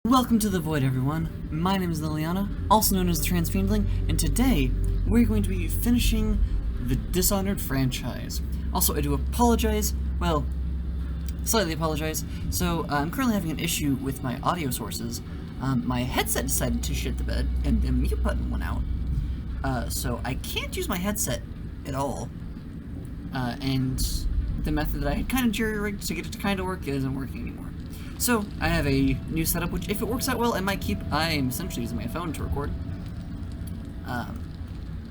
Welcome to the Void, everyone. My name is Liliana, also known as the Transfiendling, and today we're going to be finishing the Dishonored franchise. Also, I do apologize, well, slightly apologize. So, I'm currently having an issue with my audio sources. My headset decided to shit the bed, and the mute button went out. So I can't use my headset at all. And the method that I had kind of jury-rigged to get it to kind of work isn't working anymore. So, I have a new setup, which if it works out well, I might keep. I am essentially using my phone to record.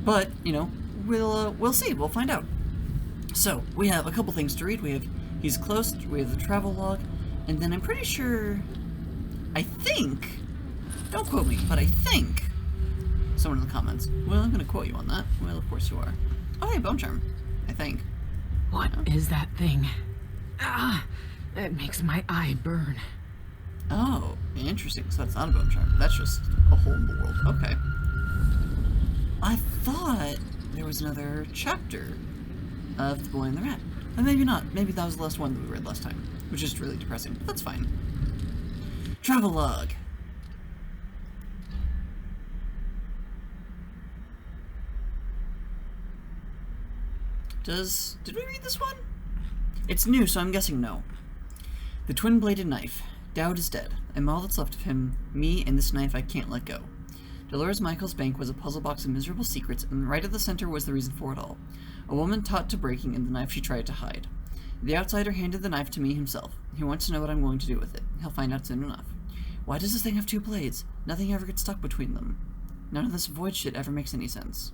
But, you know, we'll see. We'll find out. So, we have a couple things to read. We have He's Close, we have the travel log, and then I'm pretty sure, I think, don't quote me, but I think, someone in the comments, well, I'm going to quote you on that. Well, of course you are. Oh, hey, Bone Charm, I think. What is that thing? Ah, it makes my eye burn. Oh, interesting. So that's not a Bone Charm. That's just a hole in the world. Okay. I thought there was another chapter of The Boy and the Rat. But maybe not. Maybe that was the last one that we read last time, which is really depressing, but that's fine. Travelogue. Did we read this one? It's new, so I'm guessing no. The twin-bladed knife. Dowd is dead. I'm all that's left of him, me and this knife I can't let go. Dolores Michael's bank was a puzzle box of miserable secrets, and right at the center was the reason for it all. A woman taught to breaking and the knife she tried to hide. The outsider handed the knife to me himself. He wants to know what I'm going to do with it. He'll find out soon enough. Why does this thing have two blades? Nothing ever gets stuck between them. None of this void shit ever makes any sense.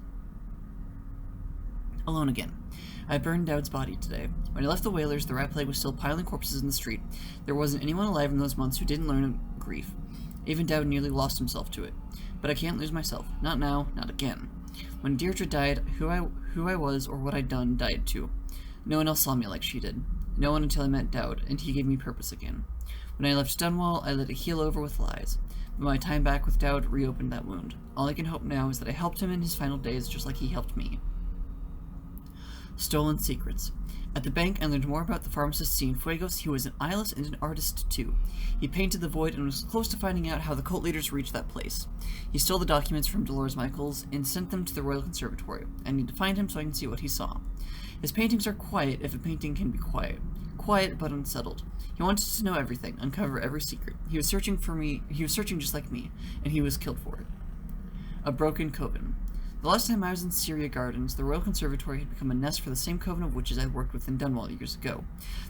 Alone again. I burned Dowd's body today. When I left the Whalers, the rat plague was still piling corpses in the street. There wasn't anyone alive in those months who didn't learn of grief. Even Dowd nearly lost himself to it. But I can't lose myself. Not now, not again. When Deirdre died, who I was or what I'd done died too. No one else saw me like she did. No one until I met Dowd, and he gave me purpose again. When I left Dunwall, I let it heal over with lies. But my time back with Dowd reopened that wound. All I can hope now is that I helped him in his final days just like he helped me. Stolen secrets. At the bank, I learned more about the pharmacist Cienfuegos. He was an eyeless and an artist, too. He painted the void and was close to finding out how the cult leaders reached that place. He stole the documents from Dolores Michaels and sent them to the Royal Conservatory. I need to find him so I can see what he saw. His paintings are quiet, if a painting can be quiet. Quiet, but unsettled. He wanted to know everything, uncover every secret. He was searching for me, he was searching just like me, and he was killed for it. A broken coven. The last time I was in Syria Gardens, the Royal Conservatory had become a nest for the same coven of witches I'd worked with in Dunwall years ago.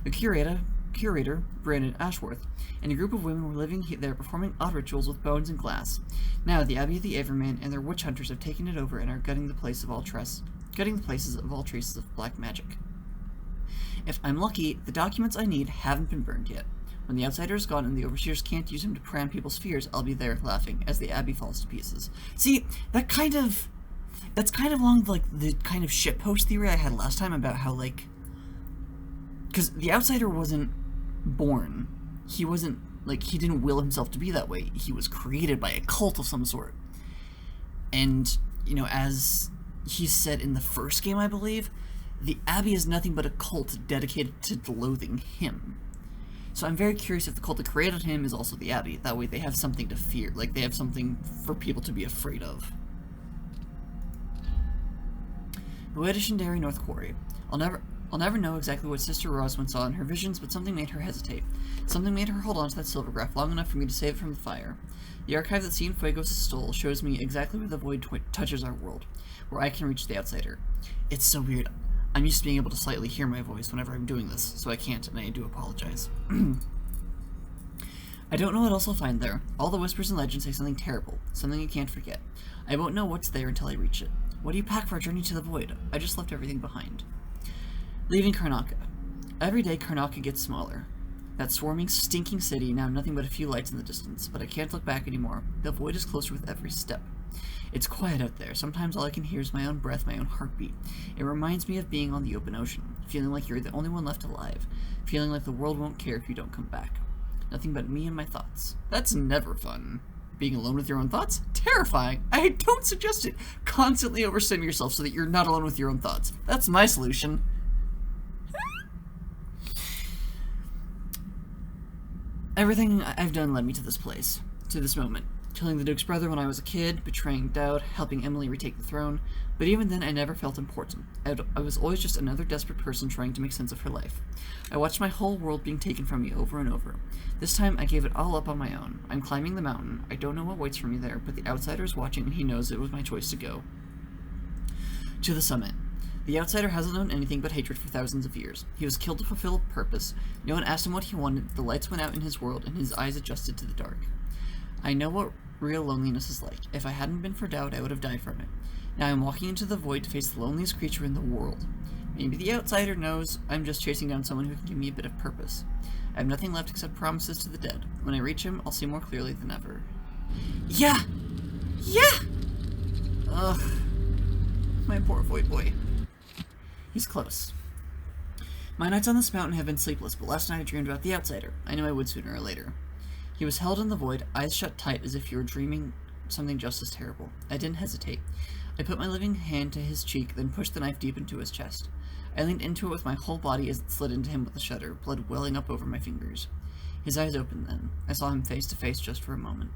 The curator, Brandon Ashworth, and a group of women were living there performing odd rituals with bones and glass. Now, the Abbey of the Averman and their witch hunters have taken it over and are gutting the places of all traces of black magic. If I'm lucky, the documents I need haven't been burned yet. When the outsider is gone and the overseers can't use him to prey on people's fears, I'll be there laughing as the Abbey falls to pieces. See, that's kind of along like the kind of shitpost theory I had last time about how, like, because the outsider wasn't born. He wasn't, like, he didn't will himself to be that way. He was created by a cult of some sort. And, you know, as he said in the first game, I believe, the Abbey is nothing but a cult dedicated to loathing him. So I'm very curious if the cult that created him is also the Abbey. That way they have something to fear. Like, they have something for people to be afraid of. Boedishendari North Quarry. I'll never know exactly what Sister Roswin saw in her visions, but something made her hesitate. Something made her hold on to that silvergraph long enough for me to save it from the fire. The archive that Cienfuegos stole shows me exactly where the void touches our world, where I can reach the outsider. It's so weird. I'm used to being able to slightly hear my voice whenever I'm doing this, so I can't, and I do apologize. I don't know what else I'll find there. All the whispers and legends say something terrible, something I can't forget. I won't know what's there until I reach it. What do you pack for a journey to the void? I just left everything behind. Leaving Karnaca. Every day Karnaca gets smaller. That swarming, stinking city, now nothing but a few lights in the distance, but I can't look back anymore. The void is closer with every step. It's quiet out there. Sometimes all I can hear is my own breath, my own heartbeat. It reminds me of being on the open ocean, feeling like you're the only one left alive, feeling like the world won't care if you don't come back. Nothing but me and my thoughts. That's never fun. Being alone with your own thoughts? Terrifying. I don't suggest it. Constantly overstim yourself so that you're not alone with your own thoughts. That's my solution. Everything I've done led me to this place. to this moment. Killing the Duke's brother when I was a kid, betraying Dowd, helping Emily retake the throne. But even then, I never felt important. I was always just another desperate person trying to make sense of her life. I watched my whole world being taken from me over and over. This time, I gave it all up on my own. I'm climbing the mountain. I don't know what waits for me there, but the outsider is watching and he knows it was my choice to go. To the summit. The outsider hasn't known anything but hatred for thousands of years. He was killed to fulfill a purpose. No one asked him what he wanted. The lights went out in his world, and his eyes adjusted to the dark. I know what real loneliness is like. If I hadn't been for Dowd, I would have died from it. Now I'm walking into the void to face the loneliest creature in the world. Maybe the outsider knows I'm just chasing down someone who can give me a bit of purpose. I have nothing left except promises to the dead. When I reach him, I'll see more clearly than ever. Yeah! Yeah! Ugh. My poor void boy. He's close. My nights on this mountain have been sleepless, but last night I dreamed about the outsider. I knew I would sooner or later. He was held in the void, eyes shut tight as if you were dreaming something just as terrible. I didn't hesitate. I put my living hand to his cheek, then pushed the knife deep into his chest. I leaned into it with my whole body as it slid into him with a shudder, blood welling up over my fingers. His eyes opened then. I saw him face to face just for a moment.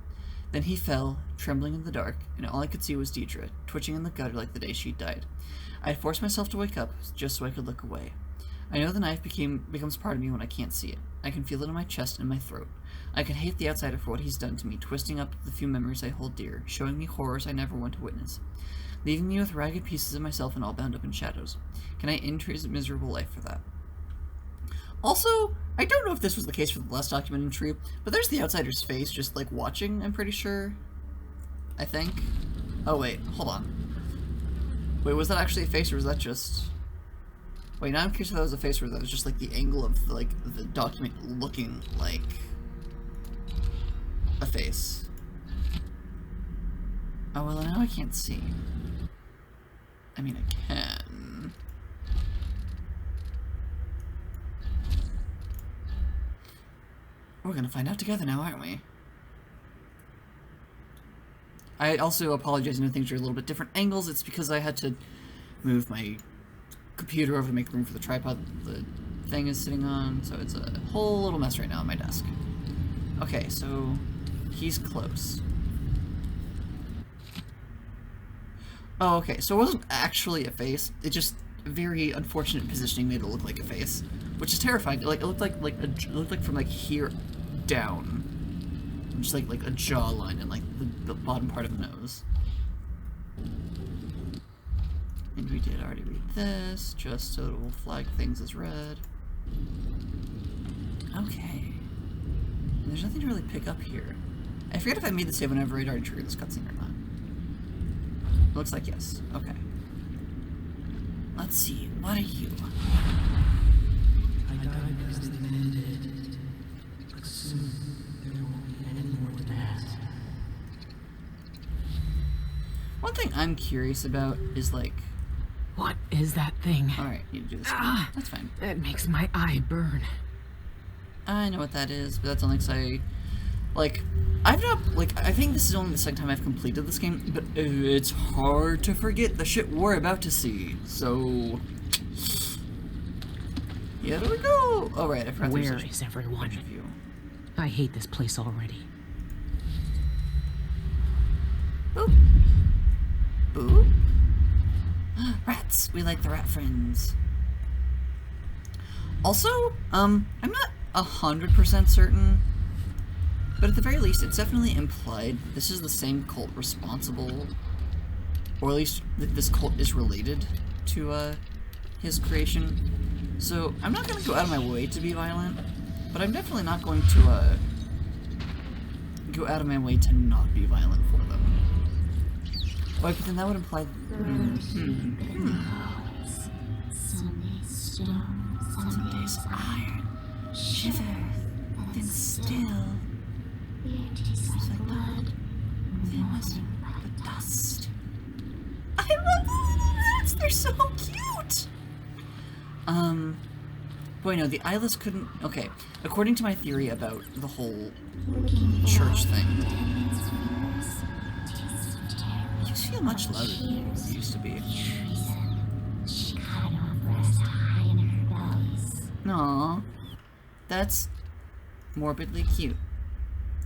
Then he fell, trembling in the dark, and all I could see was Deidre, twitching in the gutter like the day she died. I had forced myself to wake up, just so I could look away. I know the knife becomes part of me when I can't see it. I can feel it in my chest and my throat. I can hate the outsider for what he's done to me, twisting up the few memories I hold dear, showing me horrors I never want to witness, leaving me with ragged pieces of myself and all bound up in shadows. Can I end his miserable life for that? Also, I don't know if this was the case for the last document entry, but there's the outsider's face just, like, watching, I'm pretty sure. I think. Oh, wait, hold on. Wait, was that actually a face, or was that just... Wait, now I'm curious if that was a face, or that was just, like, the angle of, like, the document looking like a face. Oh, well, now I can't see. I mean, I can. We're gonna find out together now, aren't we? I also apologize, I know things are a little bit different angles. It's because I had to move my computer over to make room for the tripod the thing is sitting on, so it's a whole little mess right now on my desk. Okay, so he's close. Oh, okay, so it wasn't actually a face. It just very unfortunate positioning made it look like a face, which is terrifying. Like it looked like from like here down, just like a jawline and like the bottom part of the nose. And we did already read this, just so it will flag things as read. Okay. And there's nothing to really pick up here. I forget if I made the save whenever I'd already triggered this cutscene or not. Looks like yes. Okay. Let's see. What are you? I died because the man did. But soon there won't be any more demands. One thing I'm curious about is like... What is that thing? Alright, need to do this. That's fine. It makes my eye burn. I know what that is, but that's only because I... Like, I've not... Like, I think this is only the second time I've completed this game, but it's hard to forget the shit we're about to see, so... Here we go! Oh, right, I forgot Where is everyone? I hate this place already. Boop. Boop. Rats! We like the rat friends. Also, I'm not 100% certain, but at the very least, it's definitely implied this is the same cult responsible, or at least that this cult is related to, his creation. So, I'm not going to go out of my way to be violent, but I'm definitely not going to, go out of my way to not be violent for them. Wait, but then that would imply... Some days stone, some days iron, shiver, then still. It tastes like blood, Then was the dust. I love the little rats! They're so cute! Boy, no, the eyeless couldn't... Okay, according to my theory about the whole church thing, you feel much louder than you used to be. She cut it off for us to hide in her bellies. Aww. That's morbidly cute.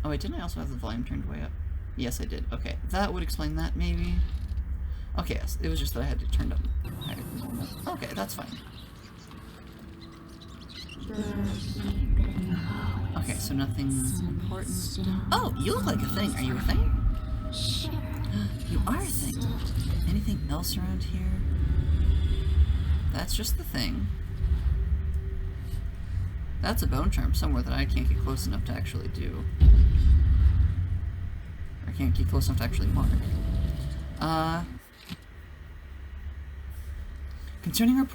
Oh wait, didn't I also have the volume turned way up? Yes, I did. Okay, that would explain that, maybe. Okay, yes, it was just that I had to turn it up higher than normal. Okay, that's fine. Okay, so nothing important. Oh, you look like a thing. Are you a thing? You are a thing. Anything else around here? That's just the thing. That's a bone charm somewhere that I can't get close enough to actually do. I can't get close enough to actually mark. Concerning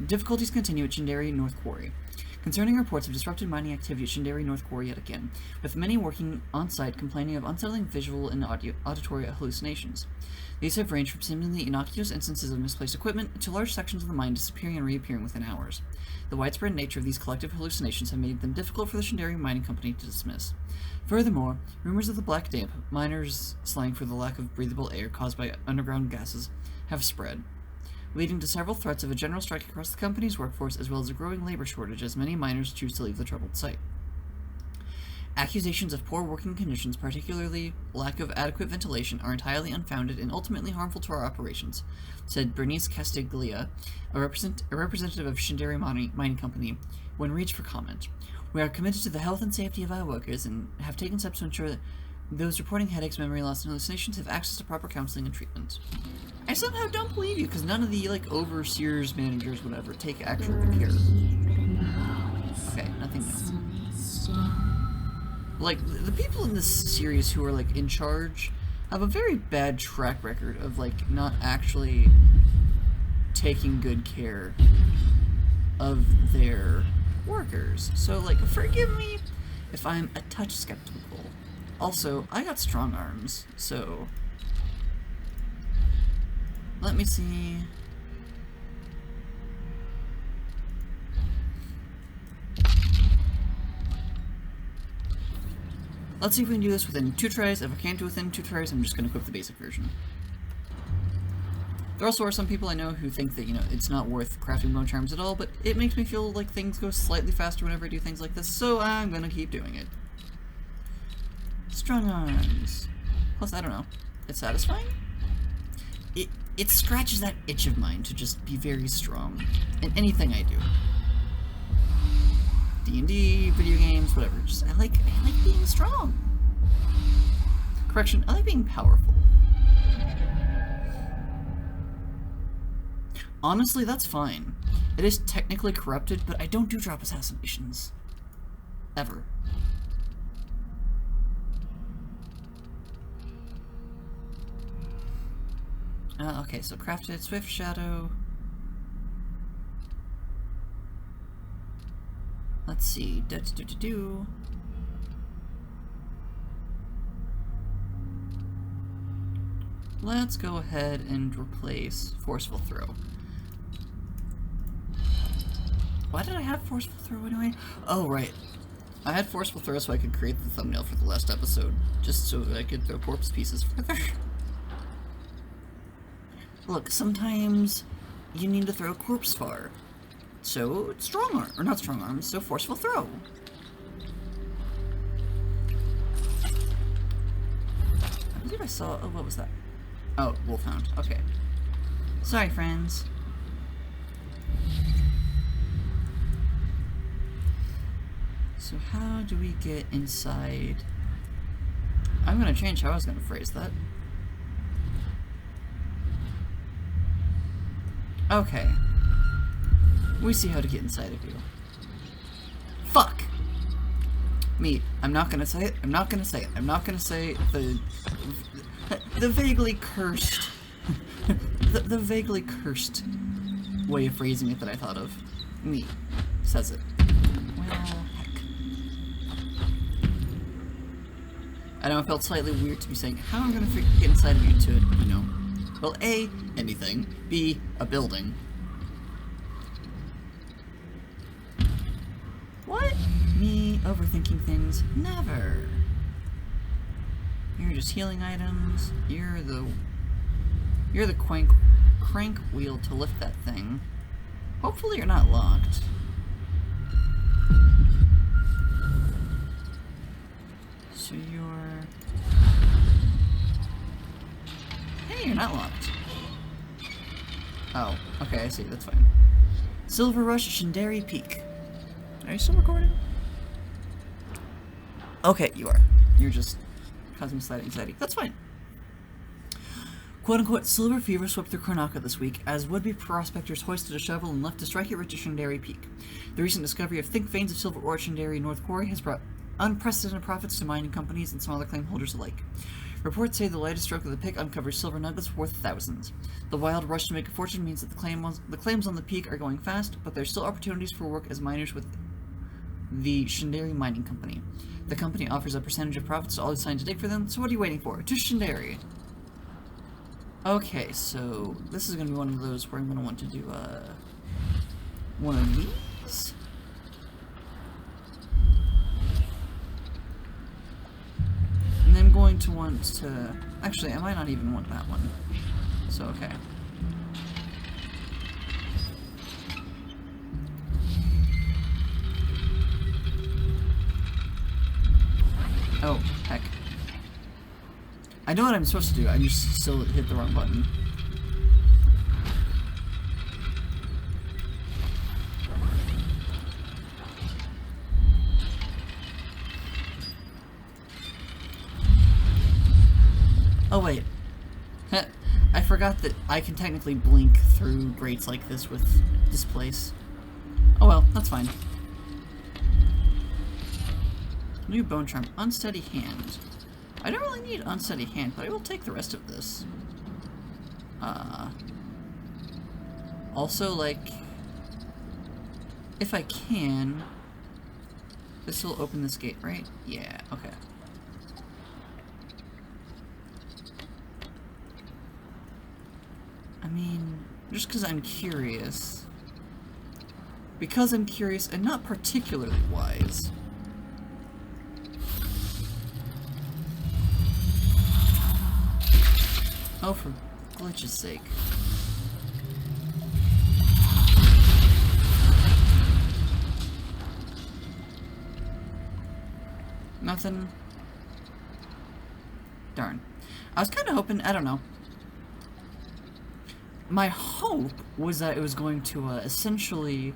difficulties continue at Shinderi North Quarry. Concerning reports of disrupted mining activity at Shinderi North Quarry yet again, with many working on-site complaining of unsettling visual and auditory hallucinations. These have ranged from seemingly innocuous instances of misplaced equipment to large sections of the mine disappearing and reappearing within hours. The widespread nature of these collective hallucinations have made them difficult for the Shinderi Mining Company to dismiss. Furthermore, rumors of the Black Damp, miners' slang for the lack of breathable air caused by underground gases, have spread, leading to several threats of a general strike across the company's workforce as well as a growing labor shortage as many miners choose to leave the troubled site. Accusations of poor working conditions, particularly lack of adequate ventilation, are entirely unfounded and ultimately harmful to our operations, said Bernice Castiglia, a representative of Shinderi Mining Company, when reached for comment. We are committed to the health and safety of our workers and have taken steps to ensure that those reporting headaches, memory loss, and hallucinations have access to proper counseling and treatment. I somehow don't believe you, because none of the, overseers, managers, whatever, take actual care. Okay, nothing new. The people in this series who are, in charge have a very bad track record of, not actually taking good care of their workers. So, forgive me if I'm a touch skeptical. Also, I got strong arms, so... Let me see... Let's see if we can do this within 2 tries. If I can't do it within 2 tries, I'm just going to equip the basic version. There also are some people I know who think that, it's not worth crafting bone charms at all, but it makes me feel like things go slightly faster whenever I do things like this, so I'm going to keep doing it. Strong arms. Plus, I don't know. It's satisfying? It scratches that itch of mine to just be very strong in anything I do. D&D, video games, whatever. Just I like being strong. Correction, I like being powerful. Honestly, that's fine. It is technically corrupted, but I don't do drop assassinations. Ever. Okay, so crafted Swift Shadow. Let's see. Let's go ahead and replace Forceful Throw. Why did I have Forceful Throw anyway? Oh, right. I had Forceful Throw so I could create the thumbnail for the last episode, just so that I could throw corpse pieces further. Look, sometimes you need to throw corpse far. So, strong arm, or not strong arms, so Forceful Throw. I believe I saw, oh, what was that? Oh, Wolfhound, okay. Sorry, friends. So how do we get inside? I'm gonna change how I was gonna phrase that. Okay. We see how to get inside of you. Fuck! Me. I'm not gonna say it. I'm not gonna say it. I'm not gonna say the vaguely cursed the vaguely cursed way of phrasing it that I thought of. Me says it. Well, heck. I know it felt slightly weird to be saying how I'm gonna get inside of you to, well, A, anything, B, a building. What? Me overthinking things? Never. You're just healing items. You're the crank wheel to lift that thing. Hopefully you're not locked. so you're... Hey, you're not locked. Oh, okay, I see, that's fine. Silver Rush, Shandari Peak. Are you still recording? Okay, you are. You're just causing me slight anxiety. That's fine. Quote-unquote, silver fever swept through Karnaka this week, as would-be prospectors hoisted a shovel and left to strike it rich at Shandari Peak. The recent discovery of thick veins of silver ore at Shandari North Quarry has brought unprecedented profits to mining companies and smaller claim holders alike. Reports say the lightest stroke of the pick uncovers silver nuggets worth thousands. The wild rush to make a fortune means that the claims on the peak are going fast, but there's still opportunities for work as miners with the Shandari Mining Company. The company offers a percentage of profits to all who sign to dig for them, so what are you waiting for? To Shandari! Okay, so this is going to be one of those where I'm going to want to do, one of these? And I'm going to want to... Actually, I might not even want that one. So, okay. Oh, heck. I know what I'm supposed to do, I just still hit the wrong button. Oh wait. I forgot that I can technically blink through grates like this with displace. Oh well, that's fine. New bone charm, unsteady hand. I don't really need unsteady hand, but I will take the rest of this. Also, like, if I can, this will open this gate, right? Yeah, okay. I mean, just because I'm curious. Because I'm curious and not particularly wise. Oh, for glitch's sake. Nothing? Darn. I was kind of hoping, I don't know. My hope was that it was going to essentially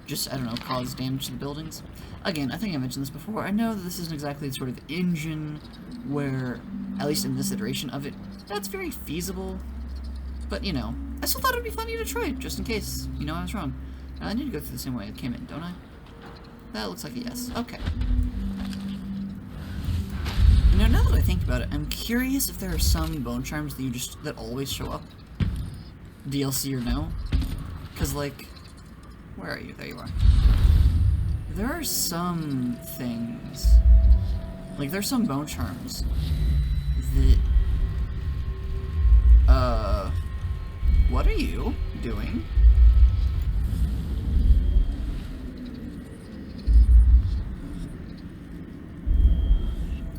just, I don't know, cause damage to the buildings. Again, I think I mentioned this before. I know that this isn't exactly the sort of engine where, at least in this iteration of it, that's very feasible. But, you know, I still thought it would be funny to try, just in case, you know, I was wrong. I need to go through the same way it came in, don't I? That looks like a yes. Okay. You know, now that I think about it, I'm curious if there are some bone charms that always show up. DLC or no. Because, like, where are you? There you are. There are some things, like, there's some bone charms that, what are you doing?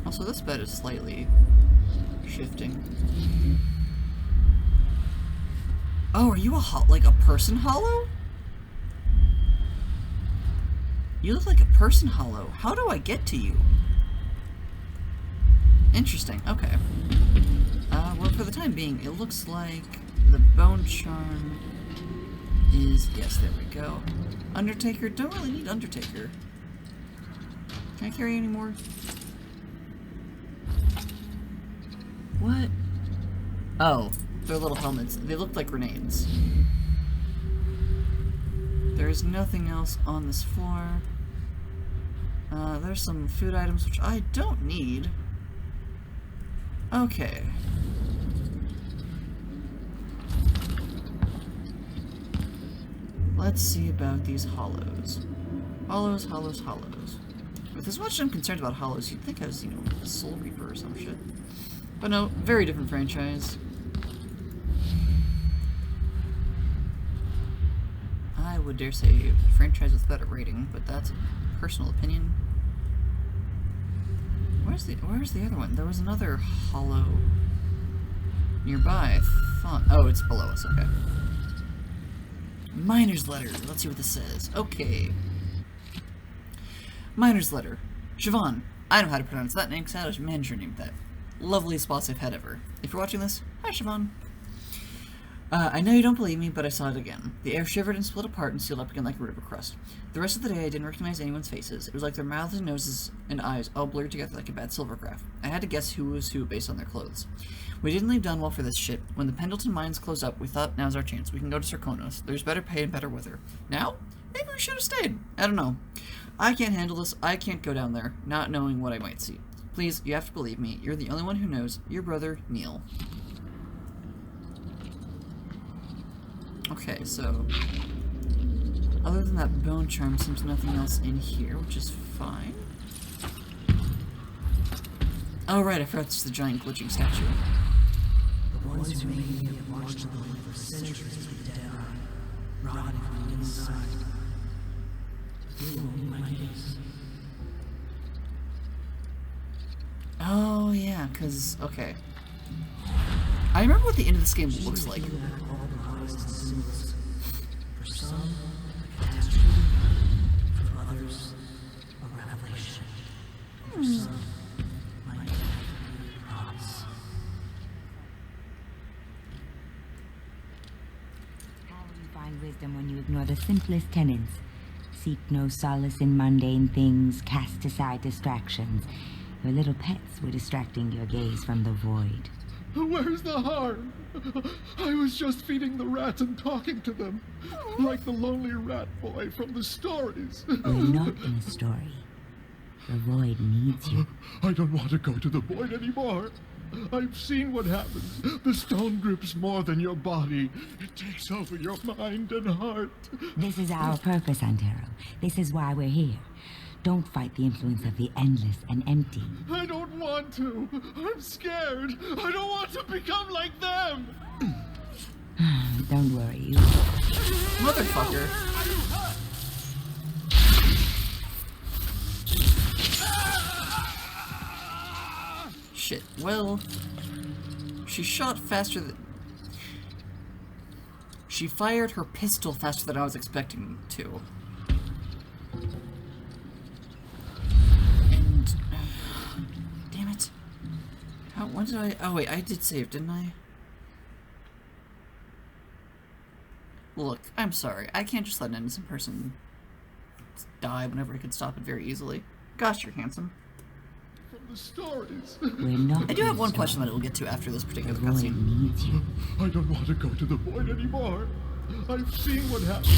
Also, this bed is slightly shifting. Oh, are you like a person hollow? You look like a person hollow. How do I get to you? Interesting, okay. Well, for the time being, it looks like the bone charm is... Yes, there we go. Undertaker, don't really need Undertaker. Can I carry any more? What? Oh, they're little helmets. They look like grenades. There's nothing else on this floor. There's some food items which I don't need. Okay. Let's see about these hollows. Hollows, hollows, hollows. With as much as I'm concerned about hollows, you'd think I was, you know, a Soul Reaper or some shit. But no, very different franchise. I would dare say franchise with better rating, but that's a personal opinion. Where's the other one? There was another hollow nearby, I thought. Oh, it's below us, okay. Miner's letter. Let's see what this says. Okay. Miner's letter. Siobhan, I know how to pronounce that name because I was manager named that. Loveliest boss I've had ever. If you're watching this, hi Siobhan. I know you don't believe me, but I saw it again. The air shivered and split apart and sealed up again like a river crust. The rest of the day I didn't recognize anyone's faces. It was like their mouths and noses and eyes all blurred together like a bad silvergraph. I had to guess who was who based on their clothes. We didn't leave Dunwell for this shit. When the Pendleton mines closed up, we thought now's our chance. We can go to Sarkonos. There's better pay and better weather. Now? Maybe we should have stayed. I don't know. I can't handle this. I can't go down there, not knowing what I might see. Please, you have to believe me. You're the only one who knows. Your brother, Neil. Okay, so other than that bone charm, seems nothing else in here, which is fine. Oh right, I forgot it's the giant glitching statue. The ones who made me have watched the light for centuries with dead eye, rotting from the inside. They will be my case. Oh yeah, cause okay. I remember what the end of this game looks like. For some, a catastrophe. For others, a revelation. For some, my promise. How will you find wisdom when you ignore the simplest tenets? Seek no solace in mundane things, cast aside distractions. Your little pets were distracting your gaze from the void. Where's the harm? I was just feeding the rats and talking to them, like the lonely rat boy from the stories. You're not in a story. The void needs you. I don't want to go to the void anymore. I've seen what happens. The stone grips more than your body. It takes over your mind and heart. This is our purpose, Antero. This is why we're here. Don't fight the influence of the endless and empty. I don't want to. I'm scared. I don't want to become like them. Don't worry, you. Motherfucker. Shit, well, she shot faster than... She fired her pistol faster than I was expecting to. And... damn it. When did I... Oh wait, I did save, didn't I? Look, I'm sorry. I can't just let an innocent person die whenever I could stop it very easily. Gosh, you're handsome. From the stories. We're not. I do have one question that we'll get to after this particular The void cutscene. needs you. I don't want to go to the void anymore. I've seen what happens.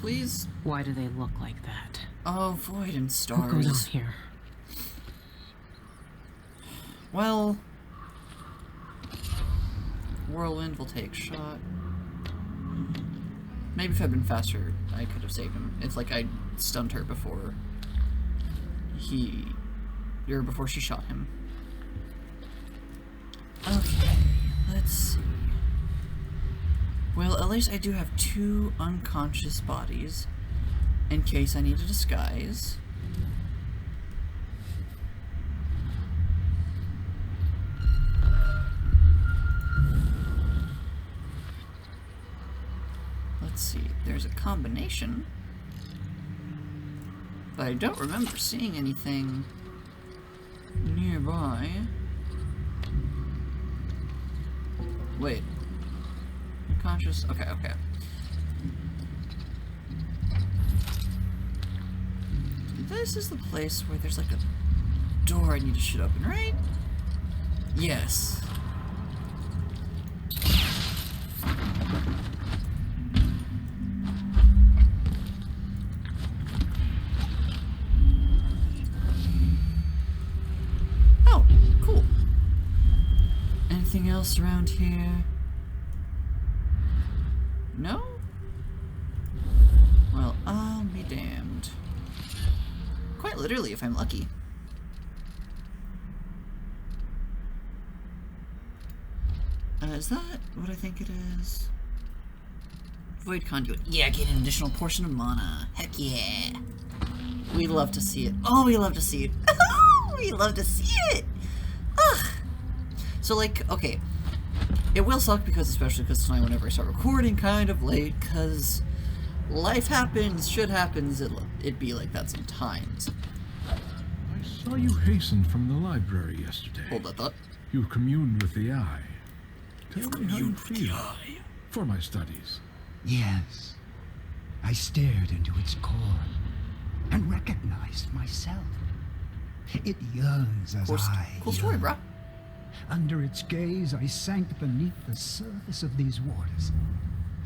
Please? Why do they look like that? Oh, void and What goes on stars. here? Well... Whirlwind will take shot. Maybe if I'd been faster, I could have saved him. It's like I stunned her before before she shot him. Okay, let's see. Well, at least I do have 2 unconscious bodies in case I need a disguise. Let's see, there's a combination, but I don't remember seeing anything nearby. Wait. Unconscious? Okay, okay. This is the place where there's like a door I need to shoot open, right? Yes. Oh, cool. Anything else around here? No? Well, I'll be damned. Quite literally, if I'm lucky. Is that what I think it is? Void conduit. Yeah, get an additional portion of mana. Heck yeah. We love to see it. Oh, we love to see it. We love to see it. Ugh. So, like, okay. It will suck because, especially because tonight, whenever I start recording, kind of late, because life happens, shit happens, it'd be like that sometimes. I saw you hasten from the library yesterday. Hold that thought. You communed with the eye. Tell me how you feel for my studies. Yes. I stared into its core and recognized myself. It yearns as I Cool story, yearn. bruh. Under its gaze, I sank beneath the surface of these waters.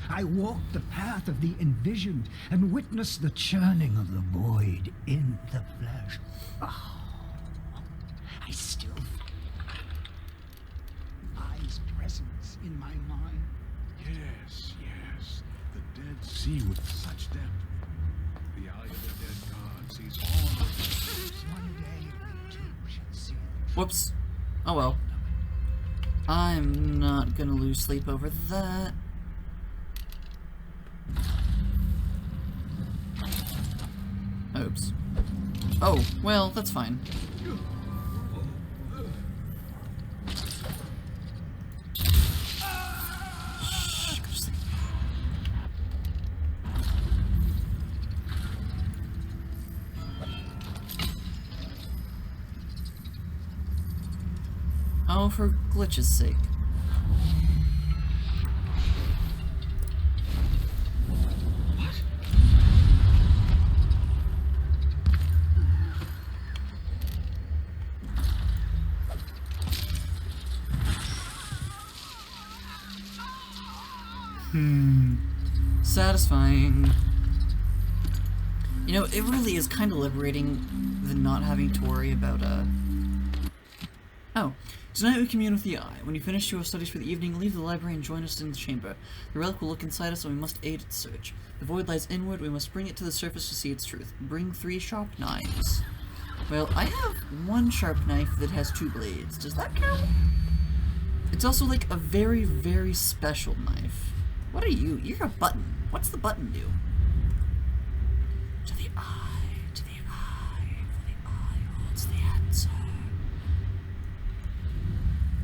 I walked the path of the envisioned and witnessed the churning of the void in the flesh. Oh, I still feel Eye's presence in my mind. Yes, yes. The dead see with such depth. The eye of the dead god sees all of the One day we too shall see. Whoops. Oh well. I'm not gonna lose sleep over that. Oops. Oh, well, that's fine. Shh, go to sleep. Oh, for glitch's sake. Satisfying. You know, it really is kind of liberating the not having to worry about, Oh. Tonight we commune with the Eye. When you finish your studies for the evening, leave the library and join us in the chamber. The relic will look inside us and we must aid its search. The void lies inward, we must bring it to the surface to see its truth. Bring 3 sharp knives. Well, I have 1 sharp knife that has 2 blades. Does that count? It's also like a very, very special knife. What are you? You're a button. What's the button do? To the eye, for the eye holds the answer.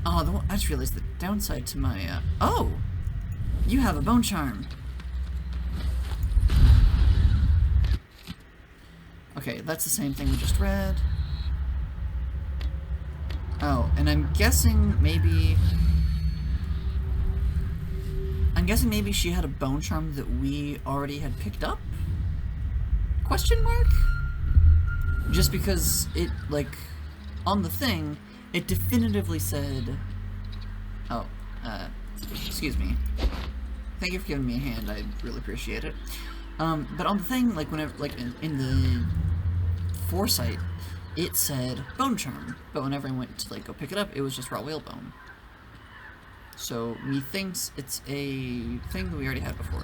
Oh, I just realized the downside to my, oh! You have a bone charm. Okay, that's the same thing we just read. Oh, and I'm guessing maybe she had a bone charm that we already had picked up? Question mark? Just because it, like, on the thing, it definitively said... Oh, excuse me. Thank you for giving me a hand, I really appreciate it. But on the thing, like, whenever, like, in the foresight, it said bone charm. But whenever I went to, like, go pick it up, it was just raw whalebone. So, methinks it's a thing that we already had before.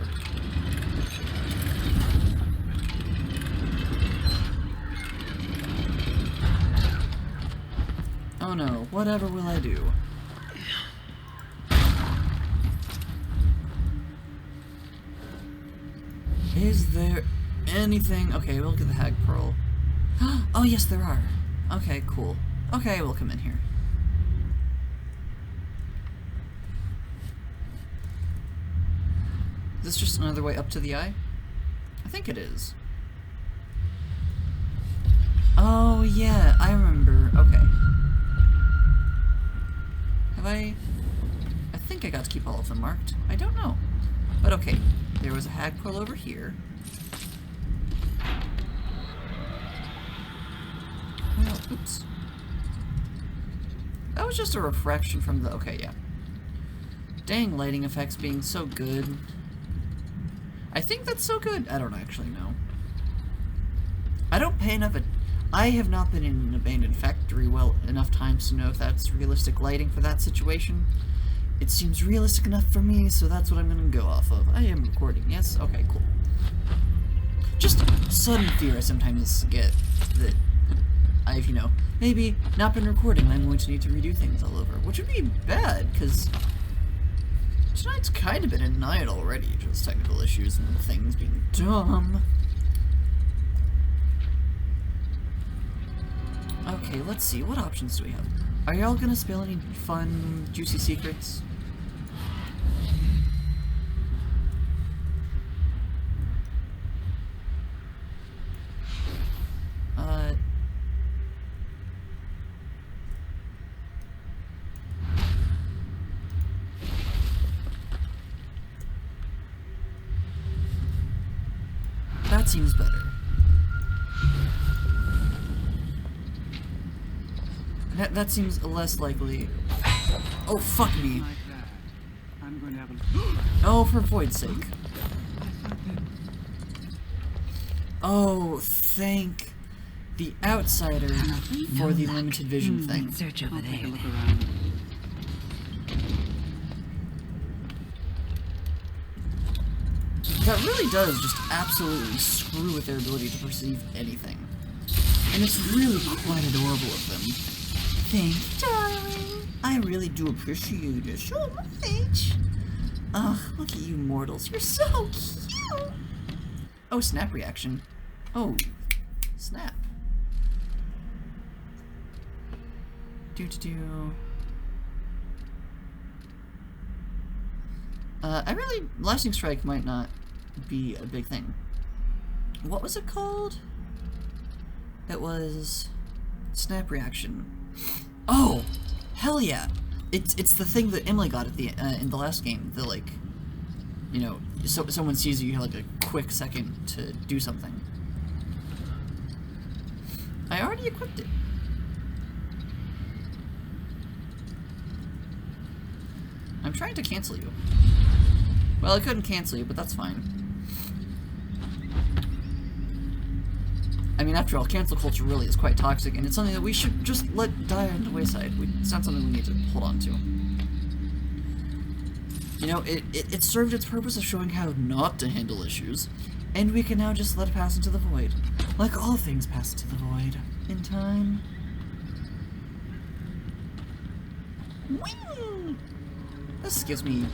Oh no, whatever will I do? Is there anything? Okay, we'll get the hag pearl. Oh yes, there are. Okay, cool. Okay, we'll come in here. Is this just another way up to the eye? I think it is. Oh yeah, I remember. Okay. Have I think I got to keep all of them marked. I don't know. But okay, there was a hag pearl over here. Well, oops. That was just a refraction from the... Okay, yeah. Dang, lighting effects being so good. I think that's so good. I don't actually know. I don't pay enough... I have not been in an abandoned factory well enough times to know if that's realistic lighting for that situation. It seems realistic enough for me, so that's what I'm gonna go off of. I am recording, yes? Okay, cool. Just sudden fear I sometimes get that I've, you know, maybe not been recording and I'm going to need to redo things all over, which would be bad, because tonight's kind of been a night already, just technical issues and things being dumb. Okay, let's see, what options do we have? Are y'all gonna spill any fun, juicy secrets? That seems better. That seems less likely. Oh, fuck me. Like that. I'm going to have a... Oh, for void's sake. Oh, thank the outsider for the limited vision thing. Search over I'll take a there. look around. That really does just absolutely screw with their ability to perceive anything. And it's really quite adorable of them. Thank you, darling. I really do appreciate it so much. Ugh, look at you mortals. You're so cute. Oh, snap reaction. Oh, snap. Do. I really... Lasting Strike might not be a big thing. What was it called? It was... Snap reaction. Oh! Hell yeah! It's the thing that Emily got at the in the last game. The, like... You know, so someone sees you have, like, a quick second to do something. I already equipped it. I'm trying to cancel you. Well, I couldn't cancel you, but that's fine. I mean, after all, cancel culture really is quite toxic, and it's something that we should just let die on the wayside. It's not something we need to hold on to. You know, it served its purpose of showing how not to handle issues, and we can now just let it pass into the void. Like all things pass into the void. In time. Whee! This gives me...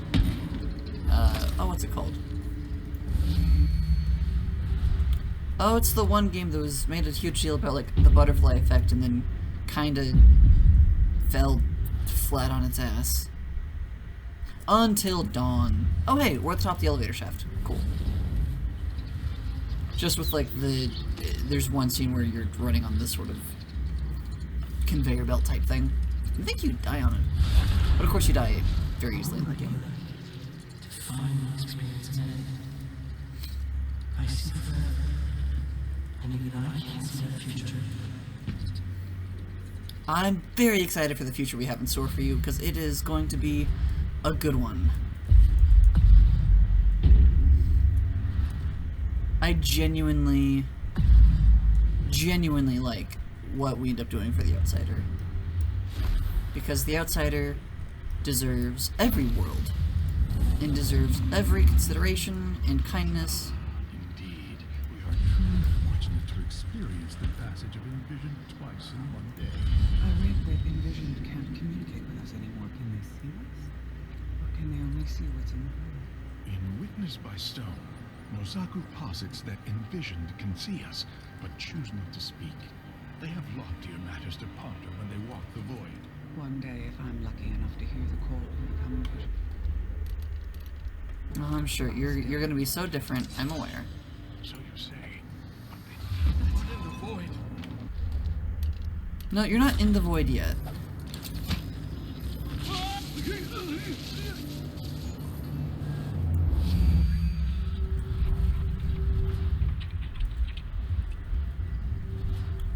oh, what's it called? Oh, it's the one game that was made a huge deal about, like, the butterfly effect and then kinda fell flat on its ass. Until Dawn. Oh, hey, we're at the top of the elevator shaft. Cool. Just with, like, there's one scene where you're running on this sort of conveyor belt type thing. I think you die on it. But of course you die very easily in that game. To finally experience medicate. I see forever. And even I can't see the future. I'm very excited for the future we have in store for you, because it is going to be a good one. I genuinely like what we end up doing for the Outsider. Because the Outsider deserves every world, and deserves every consideration and kindness. Indeed, we are truly fortunate to experience the passage of Envision twice in one day. I read that Envisioned can't communicate with us anymore. Can they see us? Or can they only see what's in the void? In Witness by Stone, Nozaku posits that Envisioned can see us, but choose not to speak. They have loftier matters to ponder when they walk the void. One day, if I'm lucky enough to hear the call and become Envisioned. Oh, I'm sure you're gonna be so different. I'm aware. So you say, but it's in the void. No, you're not in the void yet.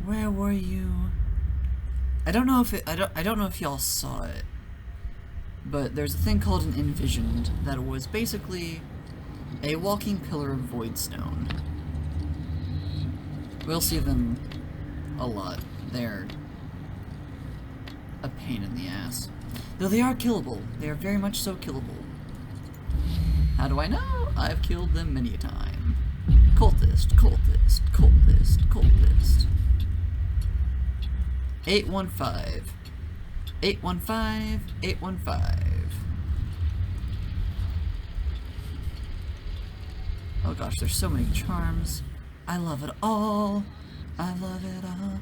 Where were you? I don't know if I don't know if y'all saw it, but there's a thing called an Envisioned that was basically a walking pillar of void stone. We'll see them a lot. They're a pain in the ass. Though they are killable. They are very much so killable. How do I know? I've killed them many a time. Cultist, cultist, cultist, cultist. 815. 815. 815. Oh gosh, there's so many charms. I love it all. I love it all.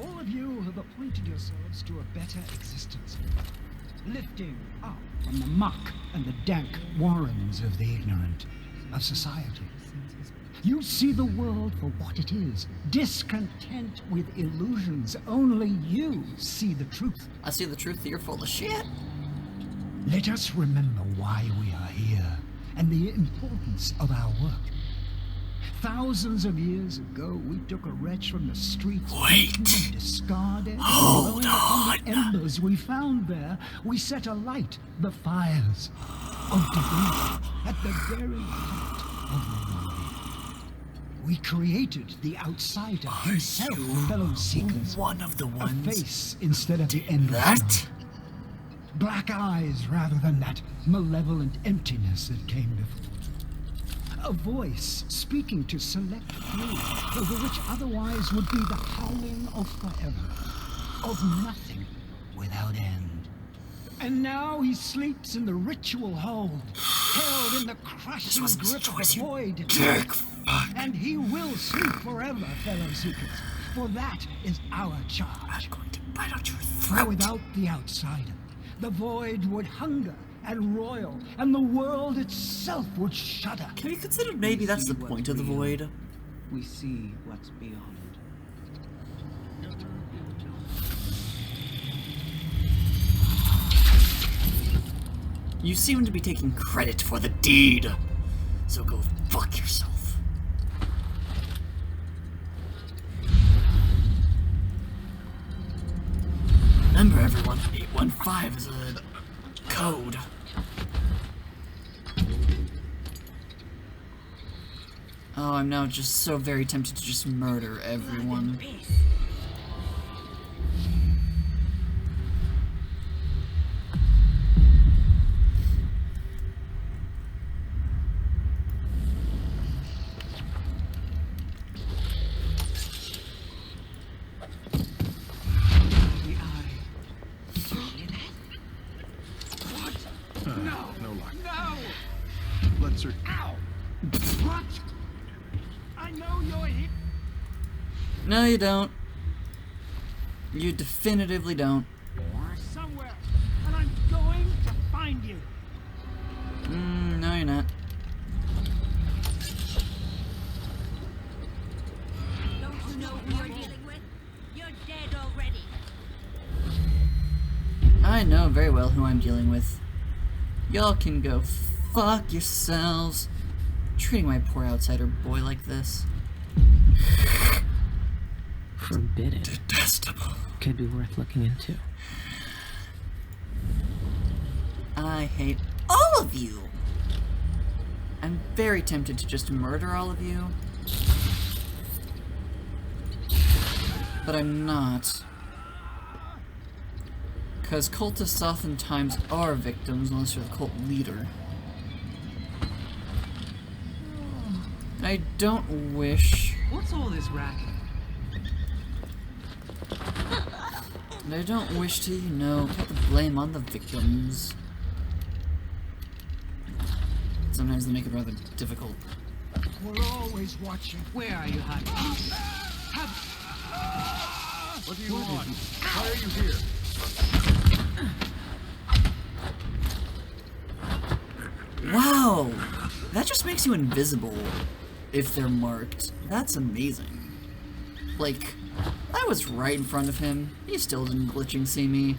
All of you have appointed yourselves to a better existence, lifting up from the muck and the dank warrens of the ignorant, of society. You see the world for what it is, discontent with illusions. Only you see the truth. I see the truth that you're full of shit. Let us remember why we are here and the importance of our work. Thousands of years ago, we took a wretch from the streets, Wait. beaten, discarded, Hold blowing upon the on. embers we found there. We set alight the fires of debris at the very heart of the void. We created the outsider himself, fellow seekers. One of the A ones. face instead of the endless That? night. Black eyes rather than that malevolent emptiness that came before. A voice speaking to select few, over which otherwise would be the howling of forever, of nothing without end. And now he sleeps in the ritual hold, held in the crushing wasn't his grip of choice, the you void. dick fuck. And he will sleep forever, fellow seekers, for that is our I'm charge. going to bite out your For throat. without the outsider, the void would hunger and roil, and the world itself would shudder. Can we consider maybe that's the point of the void? We see what's beyond. You seem to be taking credit for the deed. So go fuck yourself. Remember everyone, 815 is a code. Oh, I'm now just so very tempted to just murder everyone. The eye. No luck. No! Let's her. Ow! What? I know you're here. No, you don't. You definitively don't. Somewhere, and I'm going to find you. No, you're not. Don't you know who you're dealing with? You're dead already. I know very well who I'm dealing with. Y'all can go fuck yourselves. Treating my poor outsider boy like this. Forbidden. Detestable. Could be worth looking into. I hate all of you. I'm very tempted to just murder all of you. But I'm not. Because cultists oftentimes are victims unless you're the cult leader. And I don't wish... What's all this racket? And I don't wish to, you know, put the blame on the victims. Sometimes they make it rather difficult. We're always watching. Where are you hiding? What do you want? Why are you here? Wow! That just makes you invisible if they're marked. That's amazing. Like, I was right in front of him. He still didn't glitching see me.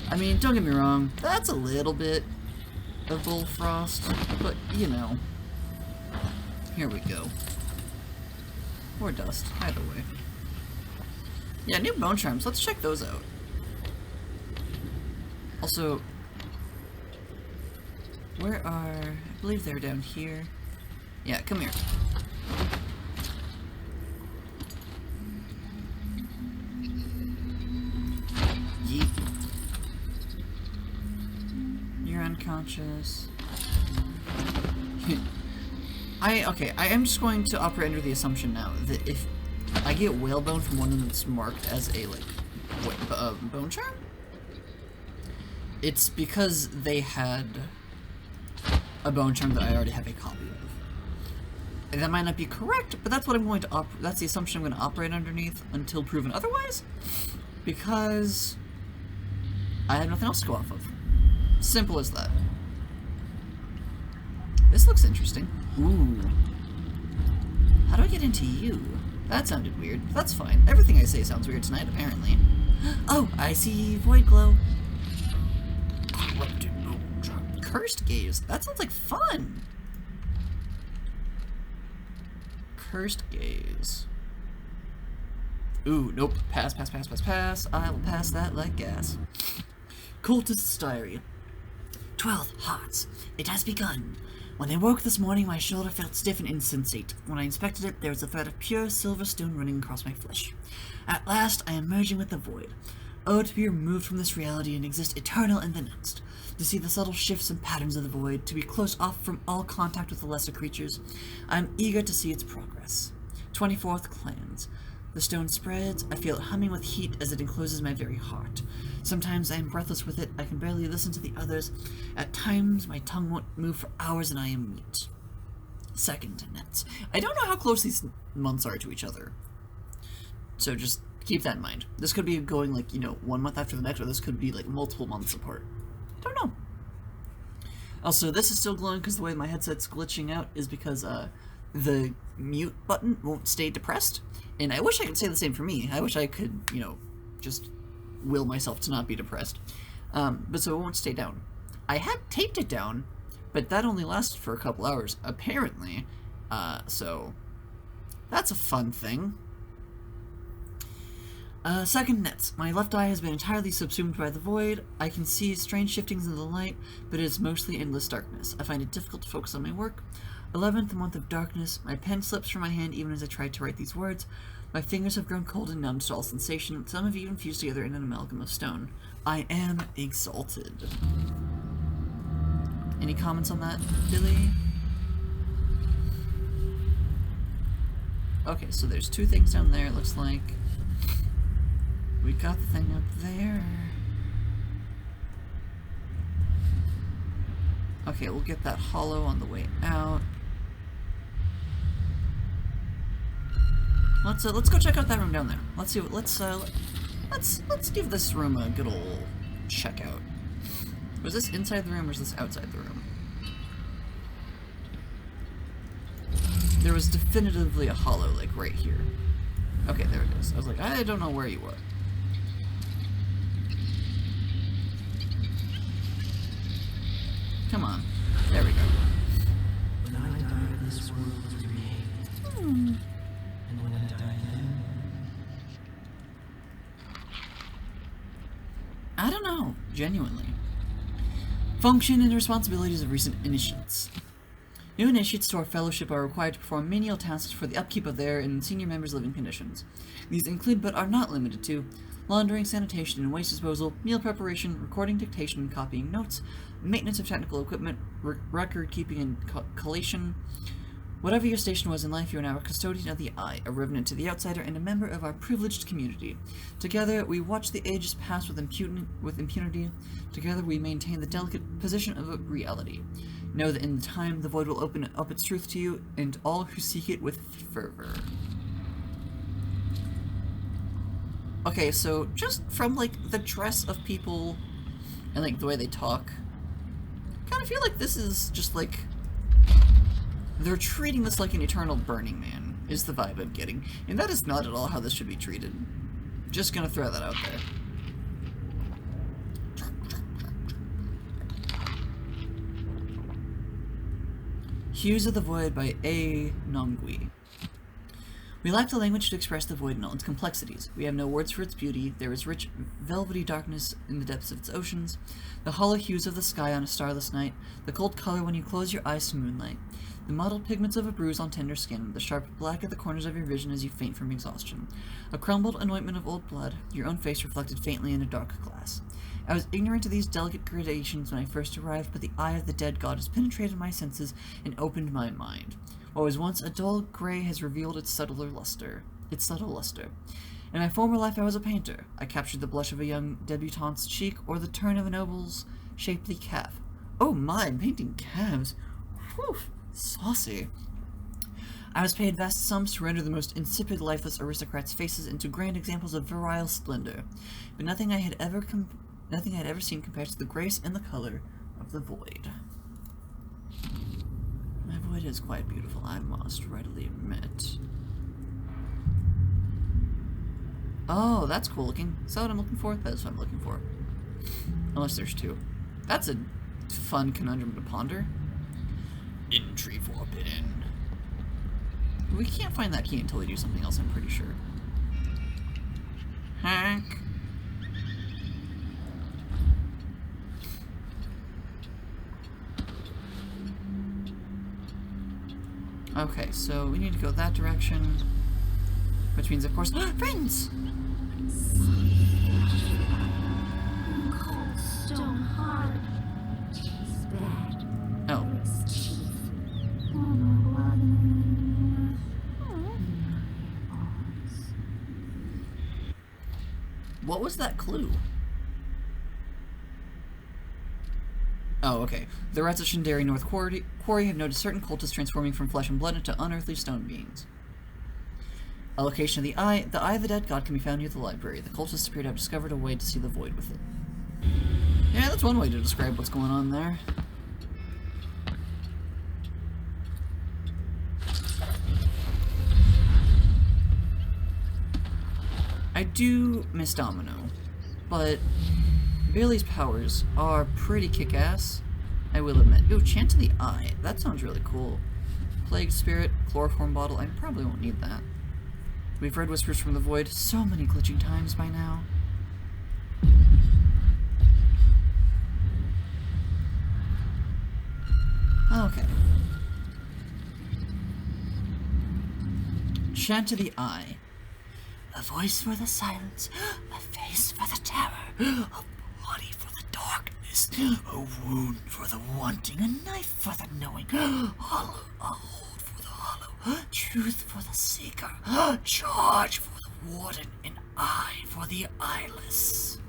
I mean, don't get me wrong, that's a little bit of Bullfrost, but you know. Here we go. Or dust, either way. Yeah, new bone charms, let's check those out. Also, where are... I believe they're down here. Yeah, come here. Yeet. You're unconscious. Okay, I am just going to operate under the assumption now that if I get whalebone from one of them that's marked as a, like, bone charm, it's because they had a bone charm that I already have a copy of. And that might not be correct, but that's what I'm going to that's the assumption I'm going to operate underneath until proven otherwise, because I have nothing else to go off of. Simple as that. This looks interesting. Ooh. How do I get into you? That sounded weird. That's fine. Everything I say sounds weird tonight, apparently. Oh, I see void glow. Corrupted bone charm. Cursed gaze. That sounds like fun. Cursed gaze. Ooh, nope. Pass. I will pass that like gas. Cultist's diary. 12 hearts. It has begun. When I woke this morning, my shoulder felt stiff and insensate. When I inspected it, there was a thread of pure silver stone running across my flesh. At last, I am merging with the void. Oh, to be removed from this reality and exist eternal in the next. To see the subtle shifts and patterns of the void, to be close off from all contact with the lesser creatures. I am eager to see its progress. 24th Cleanse. The stone spreads, I feel it humming with heat as it encloses my very heart. Sometimes I am breathless with it, I can barely listen to the others. At times, my tongue won't move for hours and I am mute. 2nd Nets. I don't know how close these months are to each other. So just keep that in mind. This could be going like, 1 month after the next, or this could be like multiple months apart. I don't know. Also, this is still glowing because the way my headset's glitching out is because the mute button won't stay depressed. And I wish I could say the same for me. I wish I could, just will myself to not be depressed. But so it won't stay down. I had taped it down, but that only lasted for a couple hours, apparently. So that's a fun thing. 2nd Nets. My left eye has been entirely subsumed by the void. I can see strange shiftings in the light, but it is mostly endless darkness. I find it difficult to focus on my work. 11th month of darkness. My pen slips from my hand even as I try to write these words. My fingers have grown cold and numb to all sensation. Some have even fused together in an amalgam of stone. I am exalted. Any comments on that, Billy? Okay, so there's 2 things down there, it looks like. We got the thing up there. Okay, we'll get that hollow on the way out. Let's go check out that room down there. Let's see what let's give this room a good old check out. Was this inside the room or is this outside the room? There was definitively a hollow, like right here. Okay, there it is. I was like, I don't know where you were. Come on. There we go. When I die, this world is created. And when I die then... I don't know, genuinely. Function and responsibilities of recent initiates. New initiates to our fellowship are required to perform menial tasks for the upkeep of their and senior members' living conditions. These include, but are not limited to, laundering, sanitation and waste disposal, meal preparation, recording, dictation and copying notes, maintenance of technical equipment, record keeping and collation. Whatever your station was in life, you are now a custodian of the eye, a revenant to the outsider, and a member of our privileged community. Together, we watch the ages pass with impunity. Together, we maintain the delicate position of reality. Know that in time, the void will open up its truth to you and all who seek it with fervor. Okay, so just from, like, the dress of people and, like, the way they talk, I kind of feel like this is just, like, they're treating this like an eternal Burning Man, is the vibe I'm getting. And that is not at all how this should be treated. Just gonna throw that out there. Hues of the Void by A. Nongui. We lack the language to express the void and all its complexities. We have no words for its beauty. There is rich, velvety darkness in the depths of its oceans, the hollow hues of the sky on a starless night, the cold color when you close your eyes to moonlight, the mottled pigments of a bruise on tender skin, the sharp black at the corners of your vision as you faint from exhaustion, a crumbled anointment of old blood, your own face reflected faintly in a dark glass. I was ignorant of these delicate gradations when I first arrived, but the eye of the dead god has penetrated my senses and opened my mind. What was once a dull gray has revealed its subtle luster. In my former life I was a painter. I captured the blush of a young debutante's cheek or the turn of a noble's shapely calf. Oh my, painting calves. Whew, saucy. I was paid vast sums to render the most insipid, lifeless aristocrats' faces into grand examples of virile splendor, but nothing I had ever seen compared to the grace and the color of the void. My void is quite beautiful, I must readily admit. Oh, that's cool looking. Is that what I'm looking for? That is what I'm looking for. Unless there's 2. That's a fun conundrum to ponder. Entry forbidden. We can't find that key until we do something else, I'm pretty sure. Hank. Okay, so we need to go that direction. Which means, of course, friends! Stone hard. Tastes bad. Oh. What was that clue? Oh, okay. The rats at Shandari North Quarry have noticed certain cultists transforming from flesh and blood into unearthly stone beings. A location of the Eye of the Dead God can be found near the library. The cultists appear to have discovered a way to see the void with it. Yeah, that's one way to describe what's going on there. I do miss Domino, but Bailey's powers are pretty kick-ass, I will admit. Ooh, Chant of the Eye. That sounds really cool. Plague Spirit, Chloroform Bottle. I probably won't need that. We've read Whispers from the Void so many glitching times by now. Okay. Chant of the Eye. A voice for the silence, a face for the terror, a body for the darkness, a wound for the wanting, a knife for the knowing, hollow, a hold for the hollow, truth for the seeker, charge for the warden, an eye for the eyeless.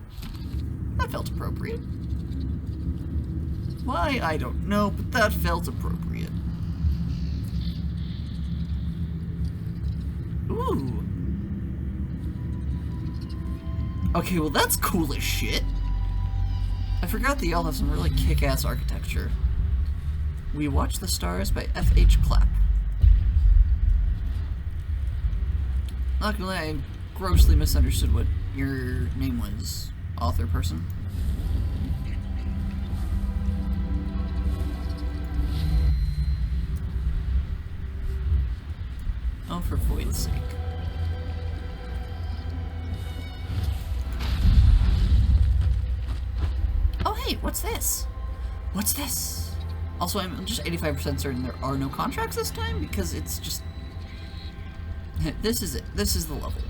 That felt appropriate. Why, I don't know, but that felt appropriate. Ooh. Okay, well that's cool as shit. I forgot that y'all have some really kick-ass architecture. We Watch the Stars by F.H. Clapp. Not gonna lie, I grossly misunderstood what your name was, author person. Oh, for Void's sake. Oh, hey, what's this? What's this? Also, I'm just 85% certain there are no contracts this time, because it's just... This is it. This is the level.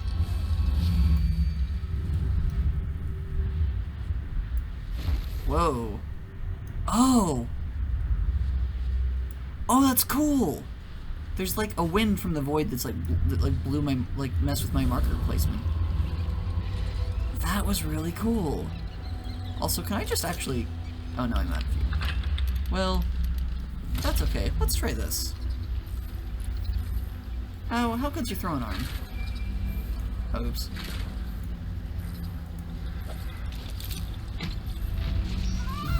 Whoa. Oh! Oh, that's cool! There's like a wind from the void that's like, that blew my, messed with my marker placement. That was really cool. Also, can I just actually... Oh, no, I'm out of view. Well, that's okay. Let's try this. Oh, how good's your throwing arm? Oops.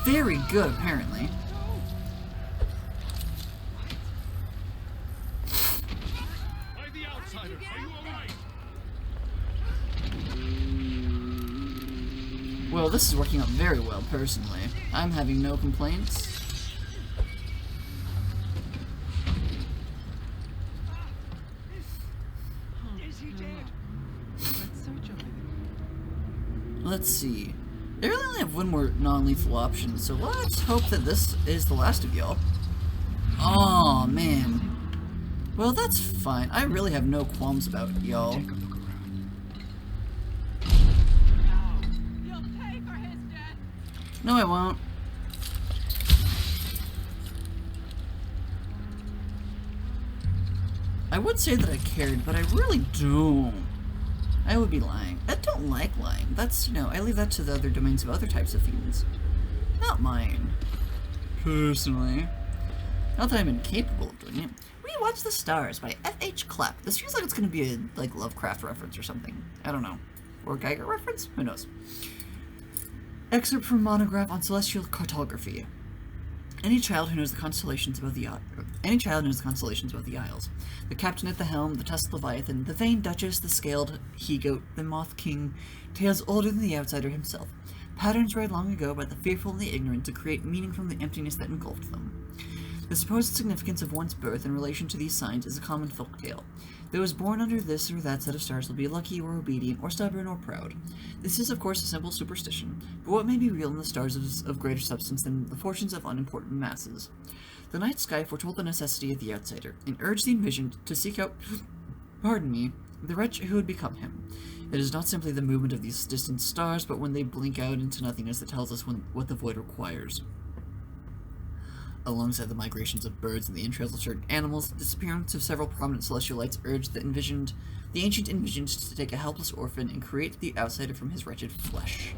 Very good, apparently. The outsider, are you alright? Well, this is working out very well, personally. I'm having no complaints. Is he dead? Let's search over there. Let's see. They really only have one more non-lethal option, so let's hope that this is the last of y'all. Aw, man. Well, that's fine. I really have no qualms about y'all. Take a look around. You'll pay for his death. No, I won't. I would say that I cared, but I really don't. I would be lying. I don't like lying. That's, you know, I leave that to the other domains of other types of fiends. Not mine. Personally. Not that I'm incapable of doing it. We Watch the Stars by F.H. Clapp. This feels like it's going to be a, like, Lovecraft reference or something. I don't know. Or a Geiger reference? Who knows? Excerpt from Monograph on Celestial Cartography. Any child knows the constellations above the Isles. The captain at the helm, the tusked Leviathan, the vain Duchess, the scaled he-goat, the moth king, tales older than the outsider himself. Patterns read long ago by the fearful and the ignorant to create meaning from the emptiness that engulfed them. The supposed significance of one's birth in relation to these signs is a common folktale. Those born under this or that set of stars will be lucky or obedient or stubborn or proud. This is, of course, a simple superstition, but what may be real in the stars is of greater substance than the fortunes of unimportant masses. The night sky foretold the necessity of the outsider, and urged the envisioned to seek out, the wretch who would become him. It is not simply the movement of these distant stars, but when they blink out into nothingness that tells us what the void requires. Alongside the migrations of birds and the entrails of certain animals, the disappearance of several prominent celestial lights urged the ancient envisioned to take a helpless orphan and create the outsider from his wretched flesh.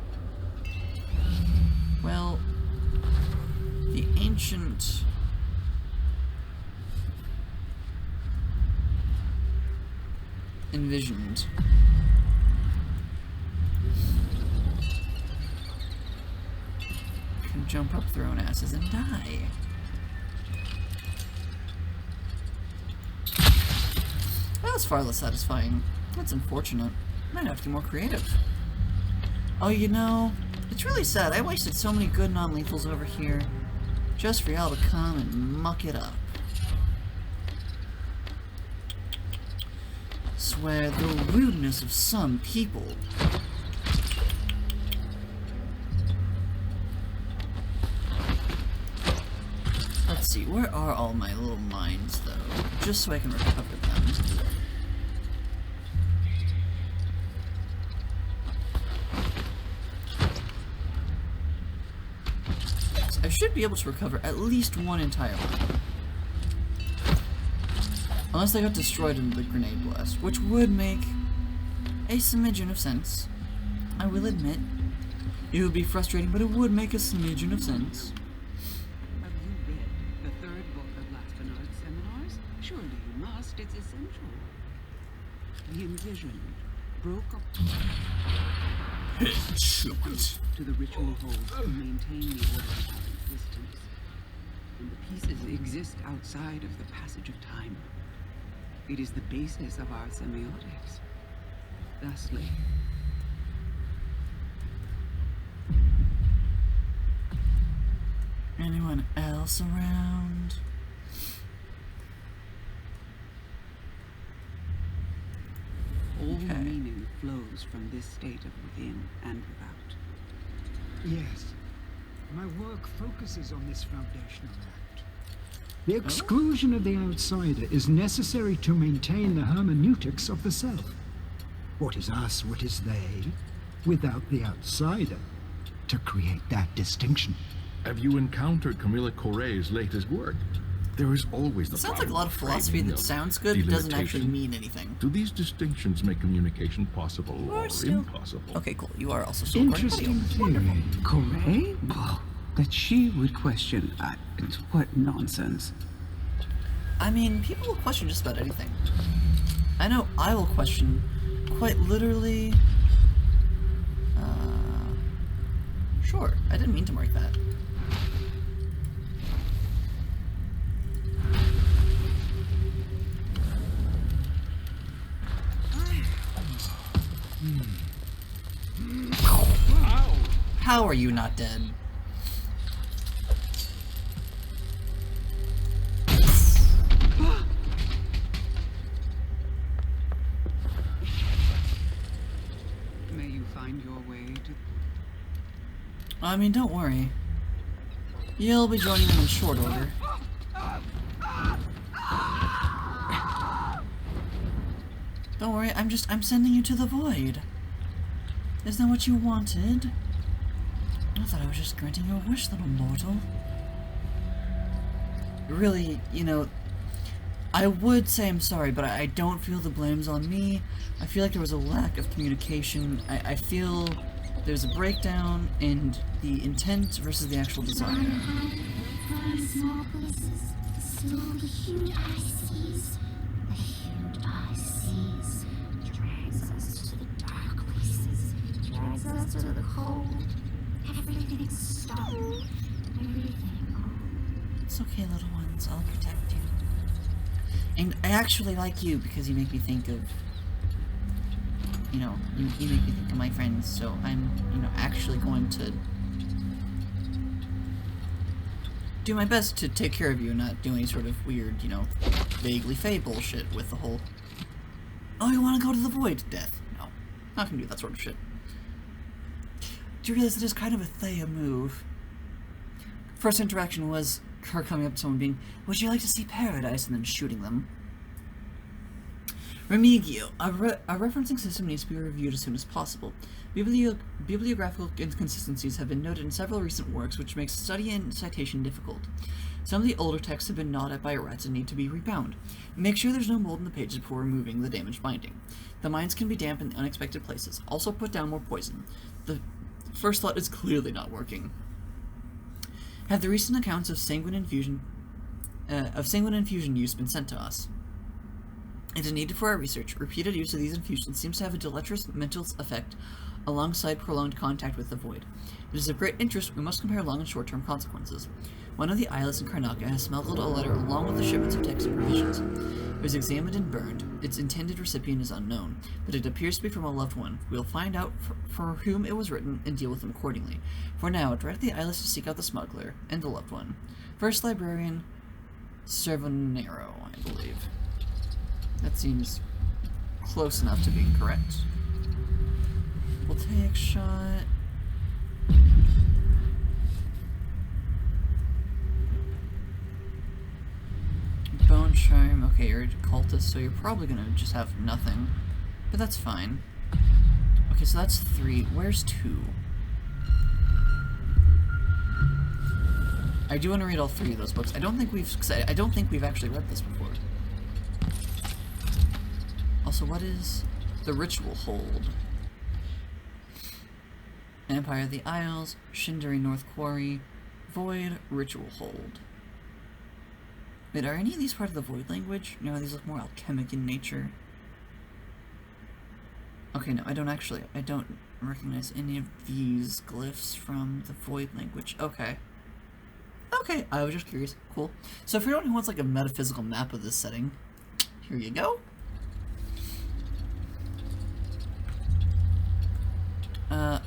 Well, the ancient envisioned can jump up their own asses and die. That was far less satisfying. That's unfortunate. Might have to be more creative. Oh, you know, it's really sad. I wasted so many good non-lethals over here just for y'all to come and muck it up. Swear the rudeness of some people. Let's see, where are all my little mines, though? Just so I can recover them. I should be able to recover at least one entire mine. Unless they got destroyed in the grenade blast, which would make a smidgen of sense. I will admit. It would be frustrating, but it would make a smidgen of sense. Have you read the third book of Bernard's seminars? Surely you must. It's essential. The envisioned broke up to the ritual holds to maintain the order of our existence. And the pieces exist outside of the passage of time. It is the basis of our semiotics. Thusly, anyone else around? all Okay. meaning flows from this state of within and without. Yes. My work focuses on this foundational act. The exclusion of the outsider is necessary to maintain the hermeneutics of the self. What is us, what is they, without the outsider, to create that distinction. Have you encountered Camilla Correa's latest work? There is always the It sounds like a lot of problem philosophy that of sounds good, but doesn't actually delimitation. mean anything. Do these distinctions make communication possible or still- impossible? Okay, cool. You are also still recording Interesting video. theory. Correct? That she would question. What nonsense. I mean, people will question just about anything. I know I will question quite literally. Sure. I didn't mean to mark that. How are you not dead? May you find your way to... I mean, don't worry. You'll be joining them in short order. Don't worry, I'm sending you to the void. Isn't that what you wanted? I thought I was just granting you a wish, little mortal. Really, you know, I would say I'm sorry, but I don't feel the blame's on me. I feel like there was a lack of communication. I feel there's a breakdown in the intent versus the actual desire. From small places, still the huge eye sees. The huge eye sees. Drags us to the dark places. Drags us to the cold. Everything's stone. Everything old. It's okay, little ones. I'll protect you. And I actually like you because you make me think of, you know, you make me think of my friends, so I'm, you know, actually going to do my best to take care of you and not do any sort of weird, you know, vaguely fey bullshit with the whole, oh, you want to go to the void? Death. No. Not gonna do that sort of shit. Do you realize that is kind of a Thea move? First interaction was her coming up to someone being, would you like to see paradise? And then shooting them. Remigio. A referencing system needs to be reviewed as soon as possible. Bibliographical inconsistencies have been noted in several recent works, which makes study and citation difficult. Some of the older texts have been gnawed at by rats and need to be rebound. Make sure there's no mold in the pages before removing the damaged binding. The mines can be damp in unexpected places. Also put down more poison. The first thought is clearly not working. Have the recent accounts of sanguine infusion use been sent to us? It is needed for our research. Repeated use of these infusions seems to have a deleterious mental effect alongside prolonged contact with the void. It is of great interest. We must compare long and short-term consequences. One of the eyelets in Karnaca has smuggled a letter along with the shipments of texts and provisions. It was examined and burned. Its intended recipient is unknown, but it appears to be from a loved one. We will find out for whom it was written and deal with them accordingly. For now, direct the eyelets to seek out the smuggler and the loved one. First librarian, Cervonero, I believe. That seems close enough to being correct. Voltaic shot. Bone charm. Okay, you're a cultist, so you're probably gonna just have nothing. But that's fine. Okay, so that's 3. Where's 2? I do want to read all 3 of those books. I don't think we've actually read this before. Also, what is the Ritual Hold? Empire of the Isles, Shindari North Quarry, Void, Ritual Hold. Wait, are any of these part of the Void language? No, these look more alchemic in nature. Okay, no, I don't recognize any of these glyphs from the Void language. Okay. Okay, I was just curious. Cool. So for anyone who wants like a metaphysical map of this setting, here you go.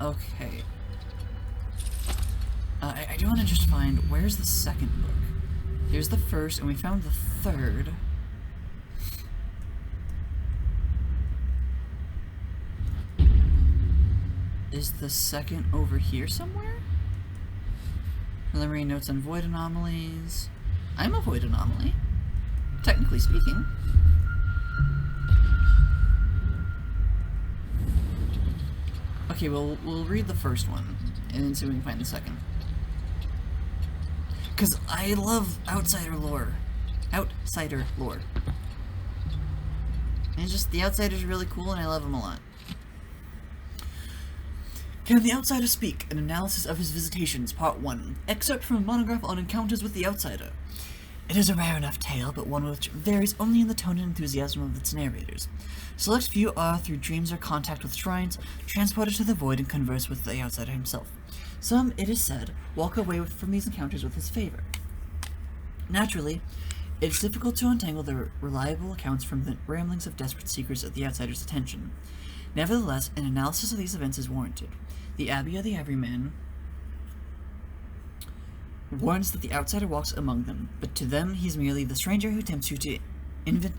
Okay. I do want to just find, where's the second book? Here's the first, and we found the third. Is the second over here somewhere? Preliminary notes on void anomalies. I'm a void anomaly, technically speaking. Okay, well, we'll read the first one, and then see if we can find the second. Because I love outsider lore. Outsider lore. And just, the outsiders are really cool, and I love them a lot. Can the Outsider Speak? An analysis of his visitations, Part 1. Excerpt from a monograph on encounters with the Outsider. It is a rare enough tale, but one which varies only in the tone and enthusiasm of its narrators. Select few are, through dreams or contact with shrines, transported to the void and converse with the Outsider himself. Some, it is said, walk away from these encounters with his favor. Naturally, it is difficult to untangle the reliable accounts from the ramblings of desperate seekers of the Outsider's attention. Nevertheless, an analysis of these events is warranted. The Abbey of the Everyman warns that the Outsider walks among them, but to them he is merely the stranger who tempts you to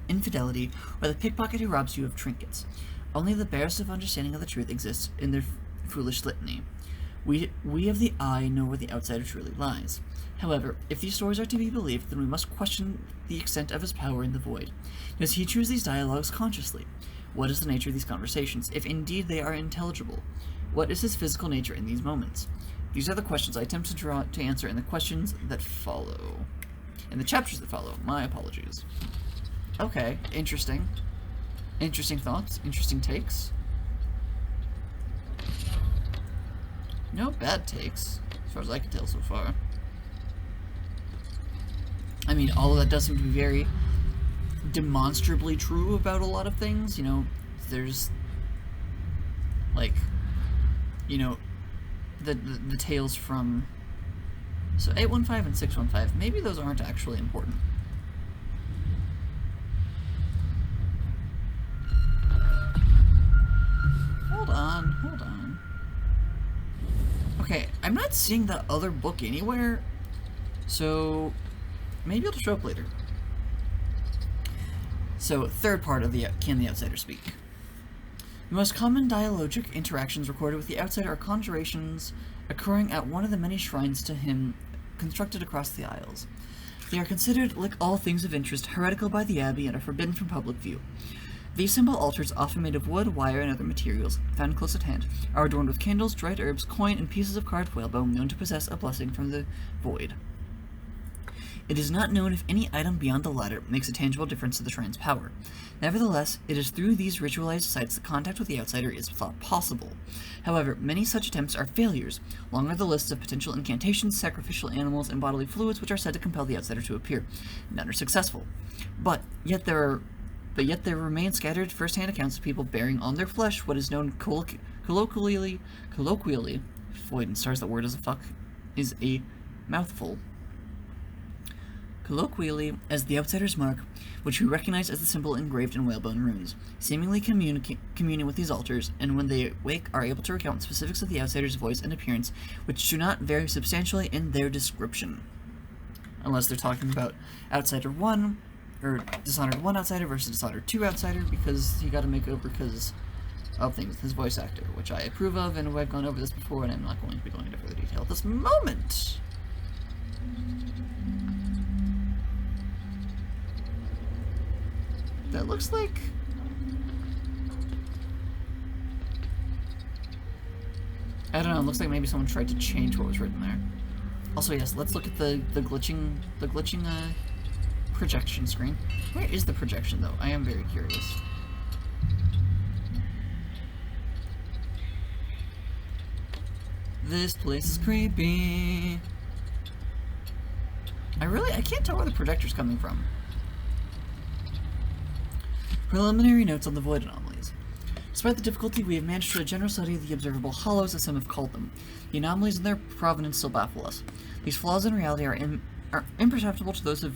infidelity, or the pickpocket who robs you of trinkets. Only the barest of understanding of the truth exists in their foolish litany. We of the eye know where the Outsider truly lies. However, if these stories are to be believed, then we must question the extent of his power in the void. Does he choose these dialogues consciously? What is the nature of these conversations, if indeed they are intelligible? What is his physical nature in these moments? These are the questions I attempt to answer in the questions that follow. In the chapters that follow. My apologies. Okay, interesting. Interesting thoughts, interesting takes. No bad takes, as far as I can tell so far. I mean, all of that does seem to be very demonstrably true about a lot of things. You know, there's, like, you know, the tales from, so 815 and 615, maybe those aren't actually important. Hold on. Okay, I'm not seeing that other book anywhere. So, maybe it'll show up later. So, third part of the Can the Outsider Speak? The most common dialogic interactions recorded with the Outsider are conjurations occurring at one of the many shrines to him constructed across the Isles. They are considered, like all things of interest, heretical by the Abbey and are forbidden from public view. These simple altars, often made of wood, wire, and other materials, found close at hand, are adorned with candles, dried herbs, coin, and pieces of carved whalebone known to possess a blessing from the void. It is not known if any item beyond the latter makes a tangible difference to the shrine's power. Nevertheless, it is through these ritualized sites that contact with the Outsider is thought possible. However, many such attempts are failures. Long are the lists of potential incantations, sacrificial animals, and bodily fluids which are said to compel the Outsider to appear. None are successful. But yet there remain scattered first-hand accounts of people bearing on their flesh what is known colloquially, void and stars that word as a fuck, is a mouthful. Colloquially, as the Outsider's mark, which we recognize as the symbol engraved in whalebone runes, seemingly communing with these altars, and when they wake are able to recount specifics of the Outsider's voice and appearance, which do not vary substantially in their description. Unless they're talking about Outsider 1, or Dishonored 1 Outsider versus Dishonored 2 Outsider, because he got a makeover because of things with his voice actor, which I approve of, and I've gone over this before, and I'm not going to be going into further detail at this moment. That looks like... I don't know, it looks like maybe someone tried to change what was written there. Also, yes, let's look at the glitching projection screen. Where is the projection, though? I am very curious. This place is creepy. I can't tell where the projector's coming from. Preliminary notes on the void anomalies. Despite the difficulty, we have managed to a general study of the observable hollows, as some have called them. The anomalies and their provenance still baffle us. These flaws in reality are imperceptible to those who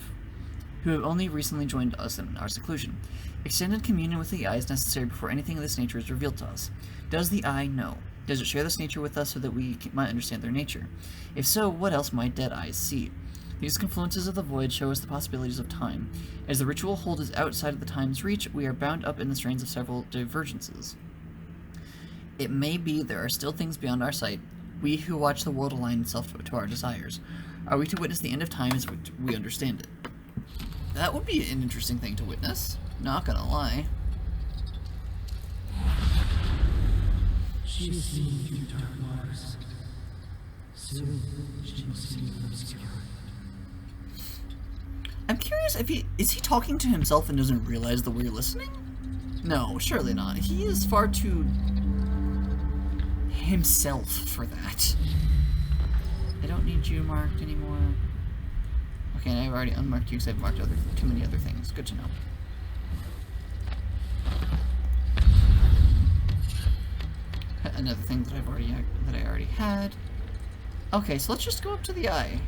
have only recently joined us in our seclusion. Extended communion with the eye is necessary before anything of this nature is revealed to us. Does the eye know? Does it share this nature with us so that we might understand their nature? If so, what else might dead eyes see? These confluences of the void show us the possibilities of time. As the ritual hold is outside of the time's reach, we are bound up in the strains of several divergences. It may be there are still things beyond our sight, we who watch the world align itself to our desires. Are we to witness the end of time as we understand it? That would be an interesting thing to witness, not gonna lie. She has seen through dark waters. Soon she will see the obscure. I'm curious if is he talking to himself and doesn't realize that we're listening? No, surely not. He is far too himself for that. I don't need you marked anymore. Okay, and I've already unmarked you because I've marked too many other things. Good to know. Another thing that I already had. Okay, so let's just go up to the eye.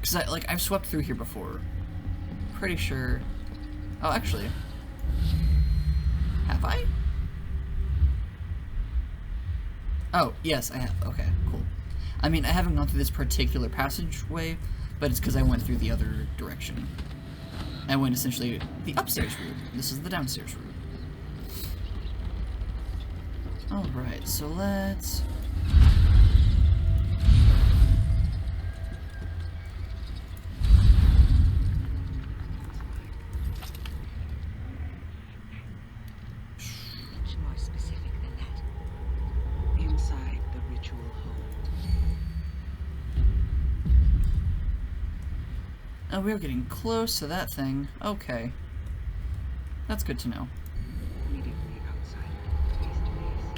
Because I've swept through here before. Pretty sure. Oh, actually. Have I? Oh, yes, I have. Okay, cool. I mean, I haven't gone through this particular passageway, but it's because I went through the other direction. I went essentially the upstairs route. This is the downstairs route. Alright, so let's... Much more specific than that. Inside the ritual hold. Oh, we're getting close to that thing. Okay. That's good to know. Immediately outside, face to face.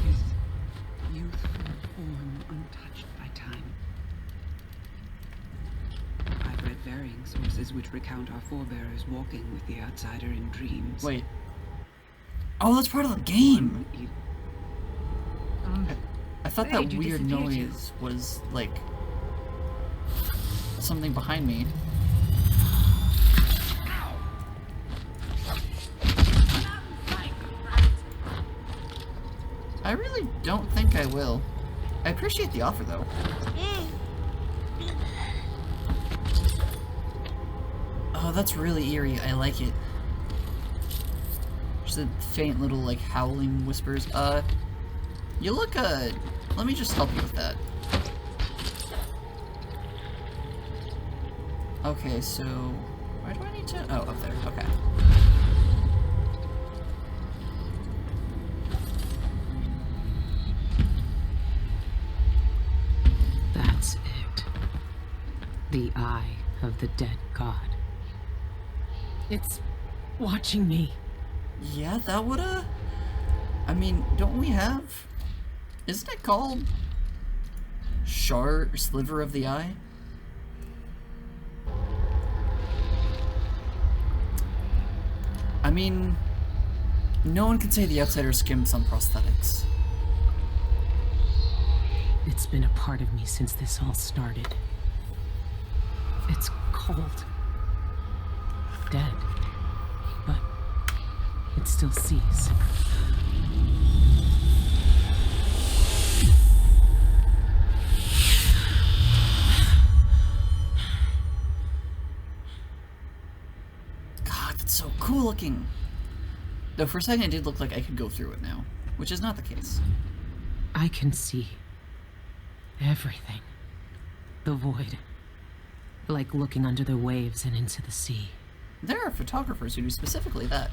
His youthful form untouched by time. I've read varying sources which recount our forebears walking with the Outsider in dreams. Wait. Oh, that's part of the game! I thought that you weird disappeared too. noise was, like... something behind me. I really don't think I will. I appreciate the offer, though. Oh, that's really eerie. I like it. Just the faint little, like, howling whispers. You look, let me just help you with that. Okay, so... where do I need to... oh, up there. Okay. That's it. The eye of the dead god. It's watching me. Yeah, that would, I mean, don't we have... isn't it called... shard, or sliver of the eye? I mean... no one can say the outsider skimped on prosthetics. It's been a part of me since this all started. It's cold. Dead. But it still sees. God, that's so cool looking. Though for a second it did look like I could go through it now, which is not the case. I can see everything. The void. Like looking under the waves and into the sea. There are photographers who do specifically that.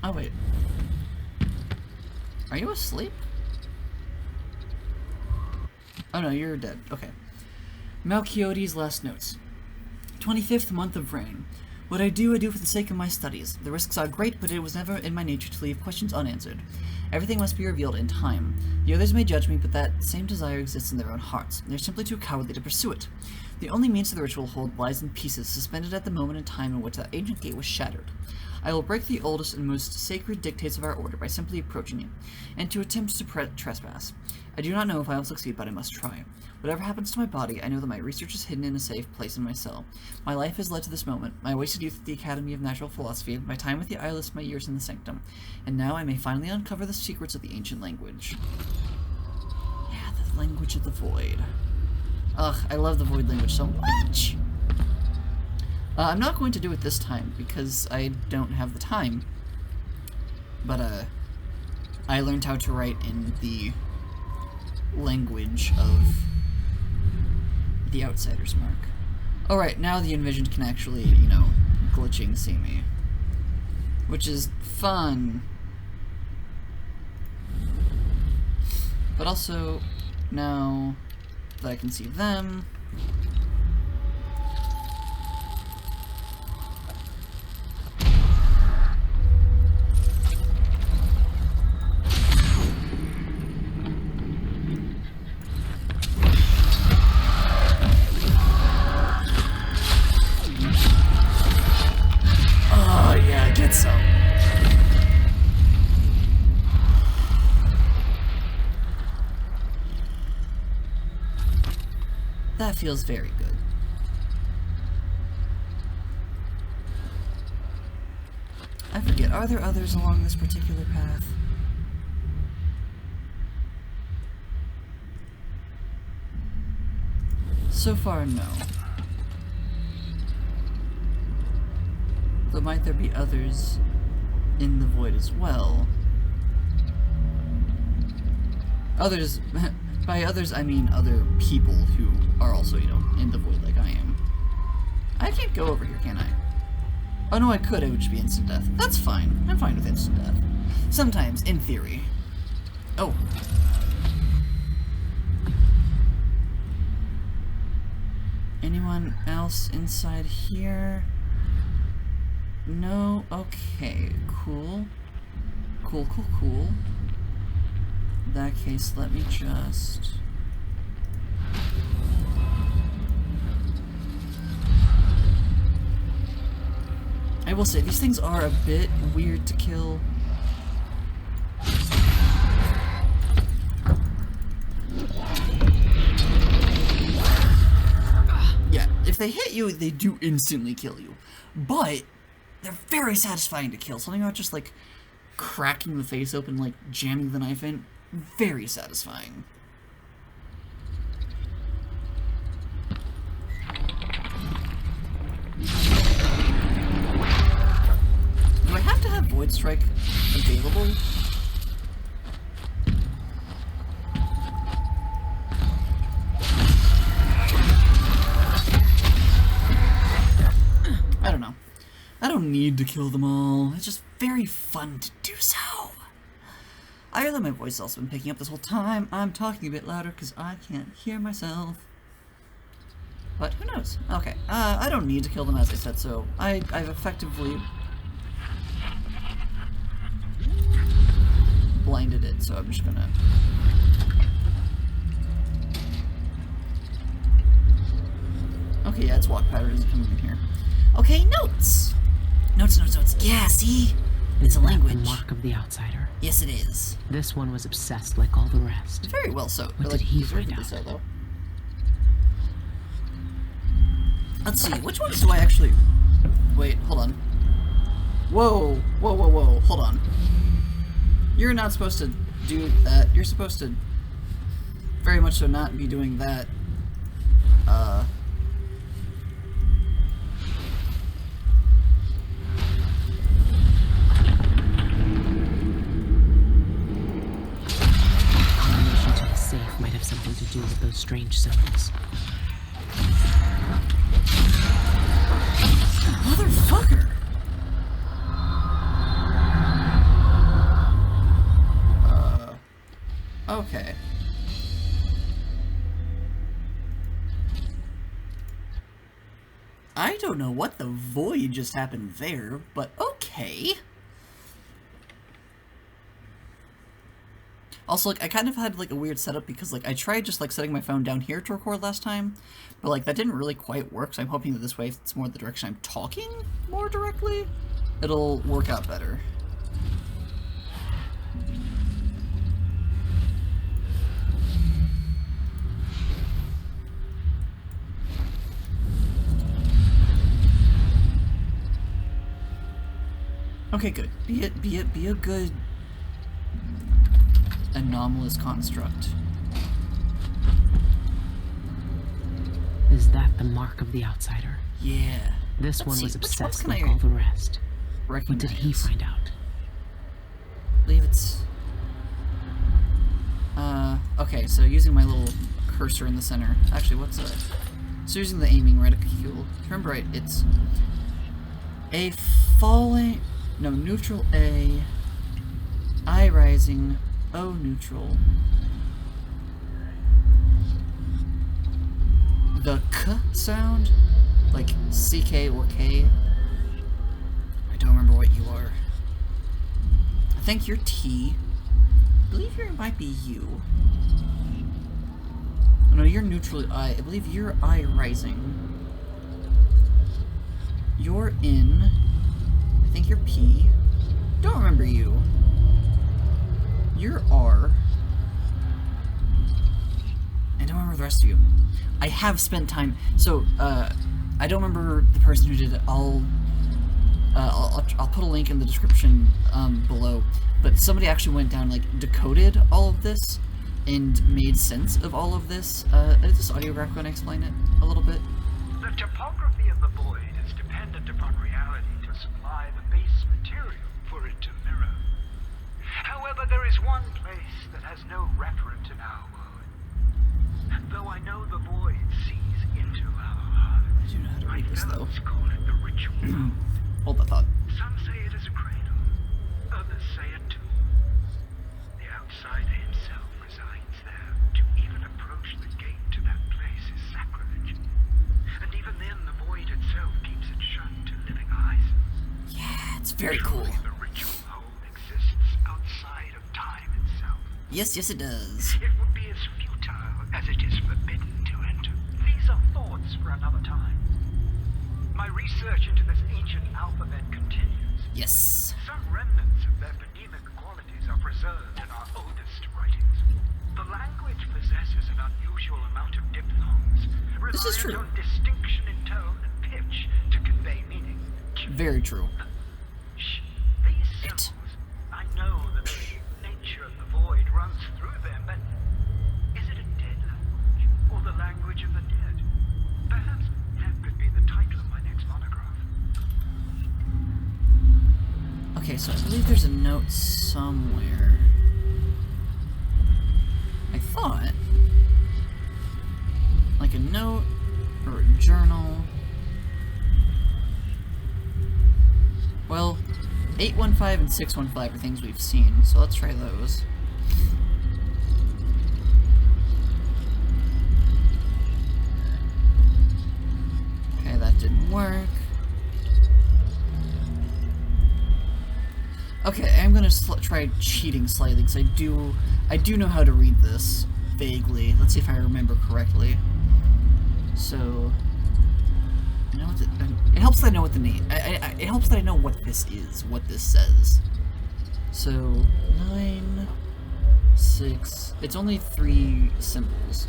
Oh wait. Are you asleep? Oh no, you're dead. Okay. Malchiotes' last notes. 25th month of rain. What I do for the sake of my studies. The risks are great, but it was never in my nature to leave questions unanswered. Everything must be revealed in time. The others may judge me, but that same desire exists in their own hearts. They're simply too cowardly to pursue it. The only means to the ritual hold lies in pieces, suspended at the moment in time in which that ancient gate was shattered. I will break the oldest and most sacred dictates of our order by simply approaching it, and to attempt to trespass. I do not know if I will succeed, but I must try. Whatever happens to my body, I know that my research is hidden in a safe place in my cell. My life has led to this moment, my wasted youth at the Academy of Natural Philosophy, my time with the eyeless, my years in the sanctum. And now I may finally uncover the secrets of the ancient language. Yeah, the language of the void. Ugh, I love the void language so much! I'm not going to do it this time, because I don't have the time. But, I learned how to write in the language of the Outsider's Mark. Alright, now the Envisioned can actually, you know, glitching see me. Which is fun. But also, now that I can see them... That feels very good. I forget, are there others along this particular path? So far, no. But might there be others in the void as well? Others... By others, I mean other people who are also, you know, in the void like I am. I can't go over here, can I? Oh no, I could, it would just be instant death. That's fine. I'm fine with instant death. Sometimes, in theory. Oh. Anyone else inside here? No? Okay, cool. Cool, cool, cool. In that case, let me just... I will say, these things are a bit weird to kill. Yeah, if they hit you, they do instantly kill you. But they're very satisfying to kill. Something about just like cracking the face open, like jamming the knife in, very satisfying. Do I have to have Void Strike available? I don't know. I don't need to kill them all. It's just very fun to do so. I realize my voice has also been picking up this whole time. I'm talking a bit louder because I can't hear myself. But who knows? Okay, I don't need to kill them as I said, so I've effectively blinded it, so I'm just gonna... Okay, yeah, its walk pattern isn't coming in here. Okay, notes! Notes, notes, notes. Yeah, see? It's a language. The mark of the outsider. Yes, it is. This one was obsessed like all the rest. Very well so. What did he find out? So, though. Let's see, which ones do I actually... Wait, hold on. Whoa, whoa, whoa, whoa, hold on. You're not supposed to do that. You're supposed to very much so not be doing that. Combination to the safe might have something to do with those strange symbols. Motherfucker! Okay. I don't know what the void just happened there, but okay. Also, like, I kind of had, like, a weird setup because, like, I tried just, like, setting my phone down here to record last time, but, like, that didn't really quite work, so I'm hoping that this way, if it's more the direction I'm talking more directly, it'll work out better. Okay, good. Be a good anomalous construct. Is that the mark of the outsider? Yeah. This Let's one see, was which obsessed ones like can I all the rest. What recognize? did he find out? I believe it's... okay, so using my little cursor in the center. Actually, what's that? So using the aiming reticule. Remember right, it's a falling... No, neutral A, I rising, O neutral. The K sound, like CK or K. I don't remember what you are. I think you're T. I believe you might be U. Oh, no, you're neutral I. I believe you're I rising. You're in. I think you're P. Don't remember you. You're R. I don't remember the rest of you. I have spent time. So, I don't remember the person who did it. I'll put a link in the description below. But somebody actually went down, like, decoded all of this and made sense of all of this. Is this audiograph going to explain it a little bit? The topography of the void is dependent upon reality to supply the base material for it to mirror. However, there is one place that has no referent in our world. Though I know the void sees into our hearts. I do know how to read this, though. Notes call it the ritual. Hold that thought. Some say it is a cradle, others say a tomb. The outsider himself resides there. To even approach the gate to that place is sacrilege. And even then, the void itself keeps it shut to living eyes. Yeah, it's very cool. Truly, the ritual hold exists outside of time itself. Yes, yes it does. It would be as futile as it is forbidden to enter. These are thoughts for another time. My research into this ancient alphabet continues. Yes. Some remnants of their phonemic qualities are preserved in our oldest writings. The language possesses an unusual amount of diphthongs, This is reliant true. on distinction in tone and pitch to convey meaning. Very true. so I believe there's a note somewhere. I thought. Like a note or a journal. Well, 815 and 615 are things we've seen, so let's try those. Okay, that didn't work. Okay, I'm gonna try cheating slightly, because I do know how to read this, vaguely. Let's see if I remember correctly. So, you know what it helps that I know what the name, it helps that I know what this is, what this says. So, 9, 6, it's only 3 symbols.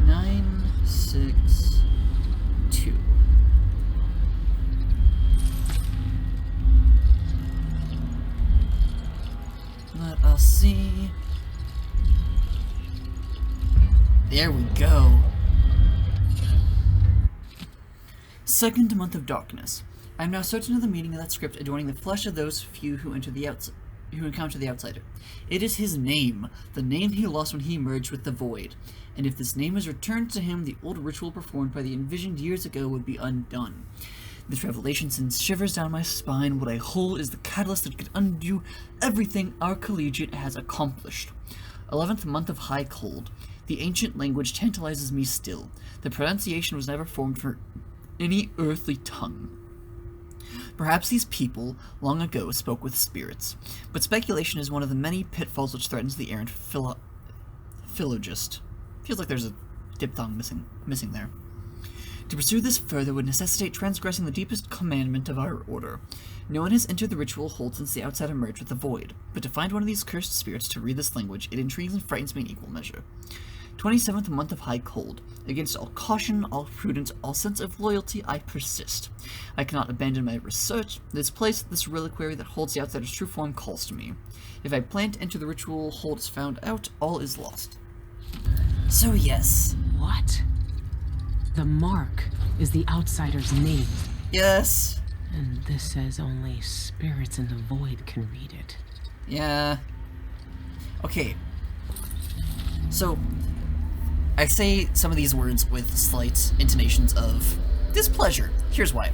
9, 6, 2. Let us see. There we go. Second month of darkness. I am now certain of the meaning of that script adorning the flesh of those few who encounter the outsider. It is his name, the name he lost when he merged with the void. And if this name is returned to him, the old ritual performed by the envisioned years ago would be undone. This revelation sends shivers down my spine. What I hold is the catalyst that could undo everything our collegiate has accomplished. 11th month of high cold. The ancient language tantalizes me still. The pronunciation was never formed for any earthly tongue. Perhaps these people, long ago, spoke with spirits, but speculation is one of the many pitfalls which threatens the errant philologist. Feels like there's a diphthong missing there. To pursue this further would necessitate transgressing the deepest commandment of our order. No one has entered the ritual hold since the outsider merged with the void, but to find one of these cursed spirits to read this language, it intrigues and frightens me in equal measure. 27th month of high cold. Against all caution, all prudence, all sense of loyalty, I persist. I cannot abandon my research. This place, this reliquary that holds the outsider's true form calls to me. If I plan to enter the ritual hold is found out, all is lost. So yes. What? The mark is the outsider's name. Yes. And this says only spirits in the void can read it. Yeah. Okay. So, I say some of these words with slight intonations of displeasure. Here's why.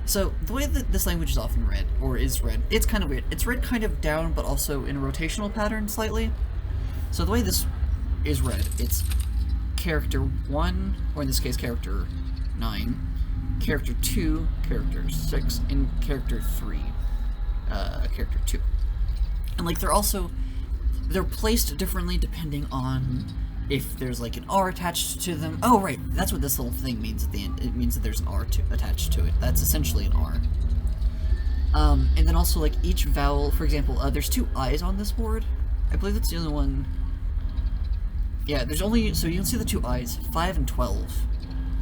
So, the way that this language is often read, or is read, it's kind of weird. It's read kind of down, but also in a rotational pattern slightly. So the way this is read, it's character 1, or in this case character 9, character 2, character 6, and character 3, character 2. And like they're placed differently depending on if there's like an R attached to them. Oh right, that's what this little thing means at the end. It means that there's an R attached to it. That's essentially an R. And then also like each vowel, for example, there's 2 I's on this board. I believe that's the only one. Yeah, there's only, so you can see the 2 I's, 5 and 12.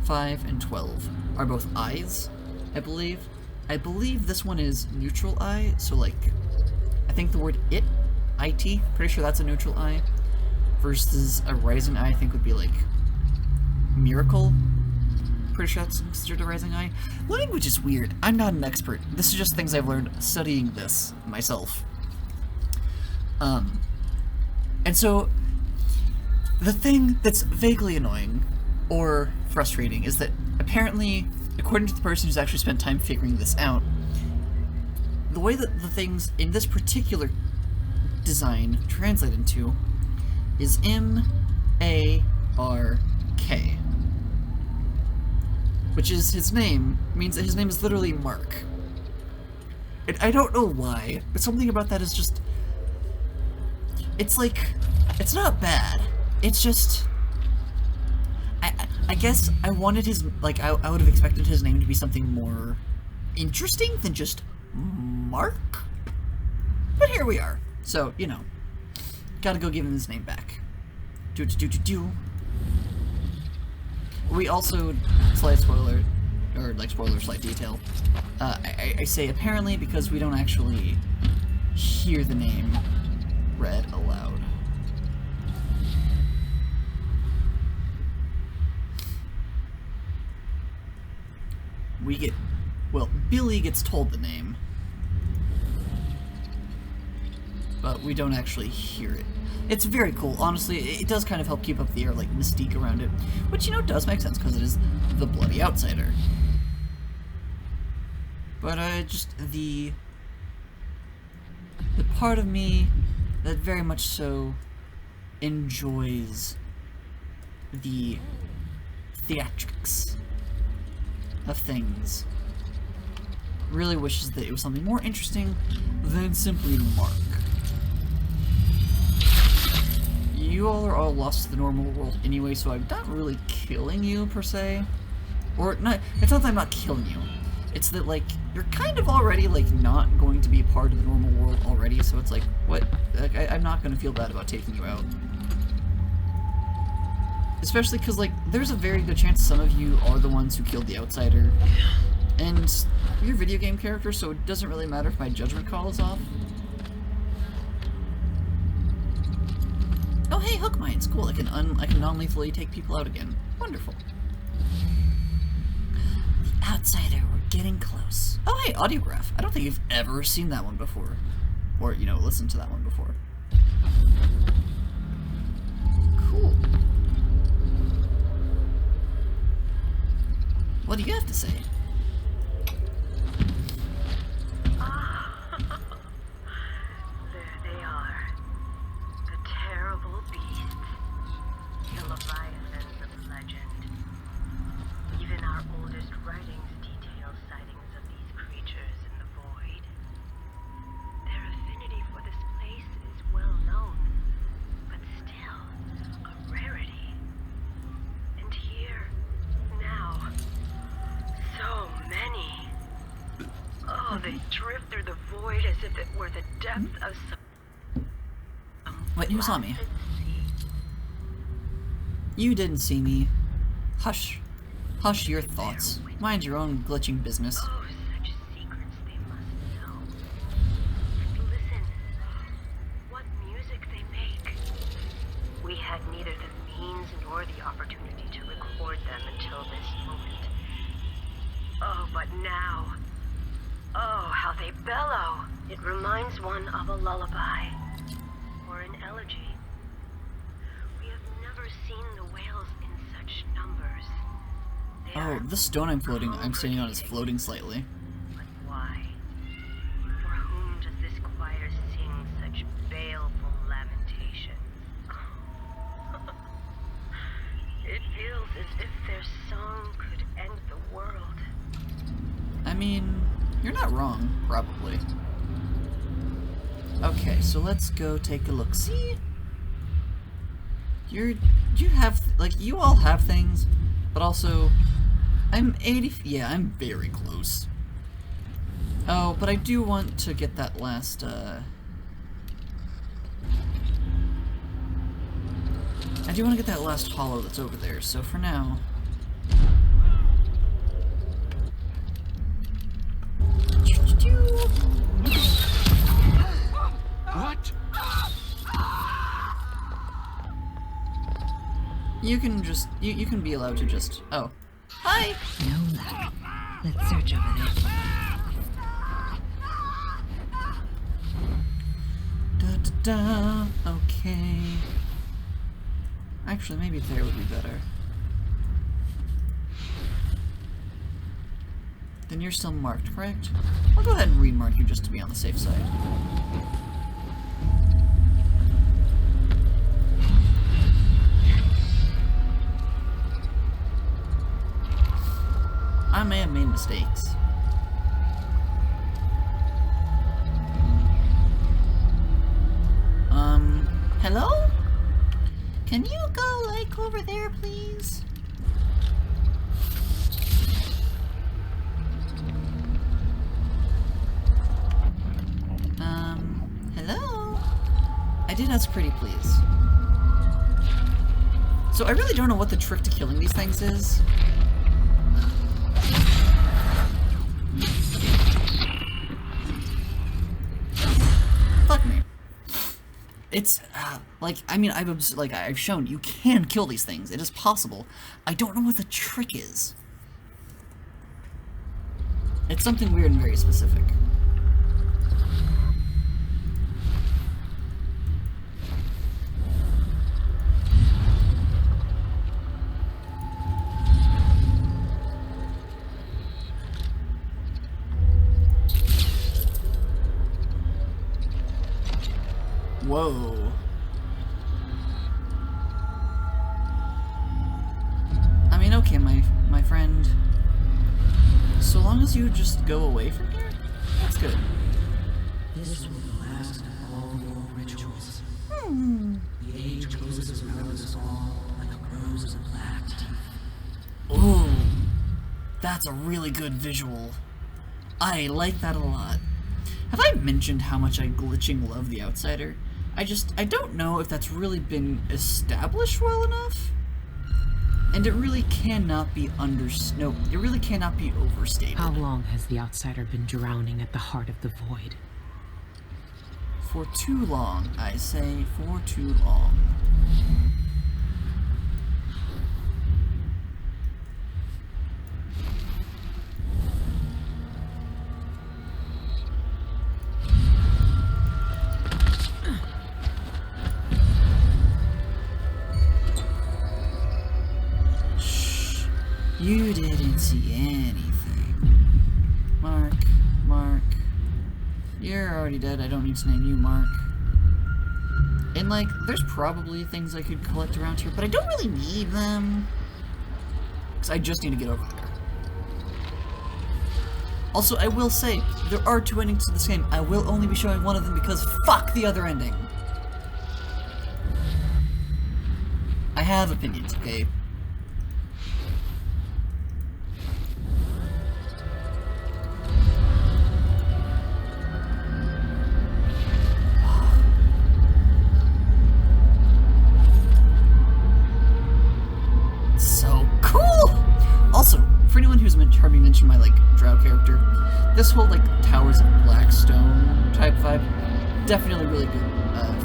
5 and 12 are both I's, I believe. I believe this one is neutral I, so like, I think the word it, IT, pretty sure that's a neutral I, versus a rising I think would be like miracle. Pretty sure that's considered a rising I. Language is weird. I'm not an expert. This is just things I've learned studying this myself. And so, the thing that's vaguely annoying, or frustrating, is that apparently, according to the person who's actually spent time figuring this out, the way that the things in this particular design translate into is M-A-R-K. Which is his name, means that his name is literally Mark. And I don't know why, but something about that is just... It's like... It's not bad. It's just... I guess I wanted his... Like, I would have expected his name to be something more interesting than just Mark? But here we are. So, you know. Gotta go give him his name back. Do. We also, slight spoiler, or like spoiler, slight detail, I say apparently because we don't actually hear the name read aloud. We get, well, Billy gets told the name, but we don't actually hear it. It's very cool. Honestly, it does kind of help keep up the air, like, mystique around it. Which, you know, does make sense, because it is the bloody outsider. But, just the part of me that very much so enjoys the theatrics of things really wishes that it was something more interesting than simply Mark. You all are lost to the normal world anyway, so I'm not really killing you, per se. Or, not, it's not that I'm not killing you. It's that, like, you're kind of already, like, not going to be part of the normal world already, so it's like, what? Like, I'm not going to feel bad about taking you out. Especially because, like, there's a very good chance some of you are the ones who killed the outsider. And you're a video game character, so it doesn't really matter if my judgment call is off. Oh, hey, hook mines. Cool. I can non-lethally take people out again. Wonderful. The outsider. We're getting close. Oh, hey, audiograph. I don't think you've ever seen that one before. Or, you know, listened to that one before. Cool. What do you have to say? There they are. The terrible beasts. The leviathans of legend. Even our oldest writings detail sightings of these creatures in the void. Their affinity for this place is well known, but still a rarity. And here, now, so many. Oh, they drift through the void as if it were the depth of some... Wait, you saw me. You didn't see me. Hush. Hush your thoughts. Mind your own glitching business. Oh, such secrets they must know. And listen, what music they make. We had neither the means nor the opportunity to record them until this moment. Oh, but now... oh, how they bellow! It reminds one of a lullaby. Or an elegy. We have never seen the whales in such numbers. They Oh, are the stone I'm standing on is floating slightly. But why? For whom does this choir sing such baleful lamentation? It feels as if their song could end the world. I mean, you're not wrong, probably. Okay, so let's go take a look. See? You have, like, you all have things, but also, I'm 80, yeah, I'm very close. Oh, but I do want to get that last, I do want to get that last hollow that's over there, so for now... What? You can just, you can be allowed to just, oh. Hi! No luck. Let's search over there. Da-da-da, okay. Actually, maybe there would be better. Then you're still marked, correct? I'll go ahead and remark you just to be on the safe side. I may have made mistakes. Hello? Can you go, like, over there, please? Hello? I did ask pretty please. So I really don't know what the trick to killing these things is. Fuck me. It's, like, I mean, I've shown you can kill these things. It is possible. I don't know what the trick is. It's something weird and very specific. Whoa. I mean, okay, my friend. So long as you just go away from here, that's good. This will be the last of all the old rituals. The age closes around us all like a rose of black teeth. Ooh, that's a really good visual. I like that a lot. Have I mentioned how much I glitching love The Outsider? I don't know if that's really been established well enough. And it really cannot be it really cannot be overstated. How long has the Outsider been drowning at the heart of the void? For too long, I say, for too long. Shh. You didn't see anything. Mark. You're already dead. I don't need to name you Mark. And, like, there's probably things I could collect around here, but I don't really need them. Because I just need to get over there. Also, I will say, there are 2 endings to this game. I will only be showing one of them because fuck the other ending. I have opinions, okay? Harvey mentioned my, like, drow character. This whole, like, Towers of Blackstone type vibe, definitely really good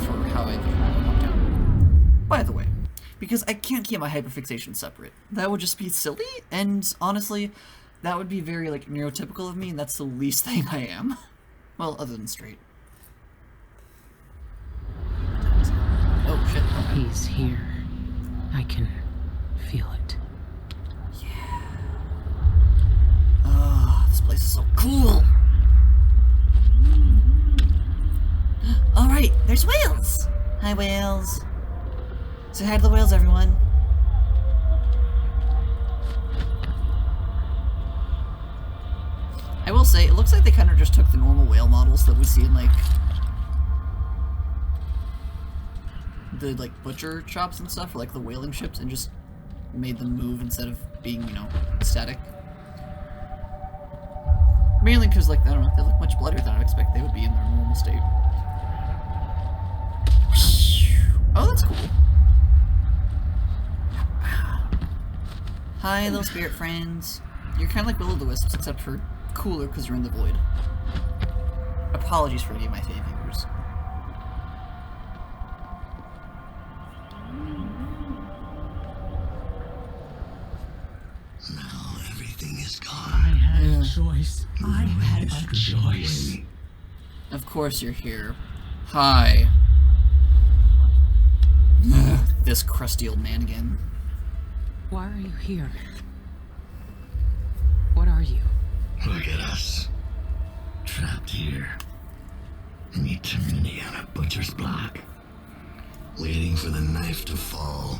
for how I walk down. By the way, because I can't keep my hyperfixation separate. That would just be silly, and honestly, that would be very, like, neurotypical of me, and that's the least thing I am. Well, other than straight. Oh, shit. He's here. I can feel it. This place is so cool! Alright, there's whales! Hi, whales. Say hi to the whales, everyone. I will say, it looks like they kind of just took the normal whale models that we see in, like, the, like, butcher shops and stuff, or, like, the whaling ships, and just made them move instead of being, you know, static. Mainly because, like, I don't know, they look much bloodier than I would expect they would be in their normal state. Oh, that's cool. Hi, little spirit friends. You're kind of like Will-o'-the-Wisps, except for cooler because you're in the void. Apologies for any of my fave viewers. Now everything is gone. I had a choice. I had a choice. Of course you're here. Hi. This crusty old man again. Why are you here? What are you? Look at us. Trapped here. An eternity on a butcher's block. Waiting for the knife to fall.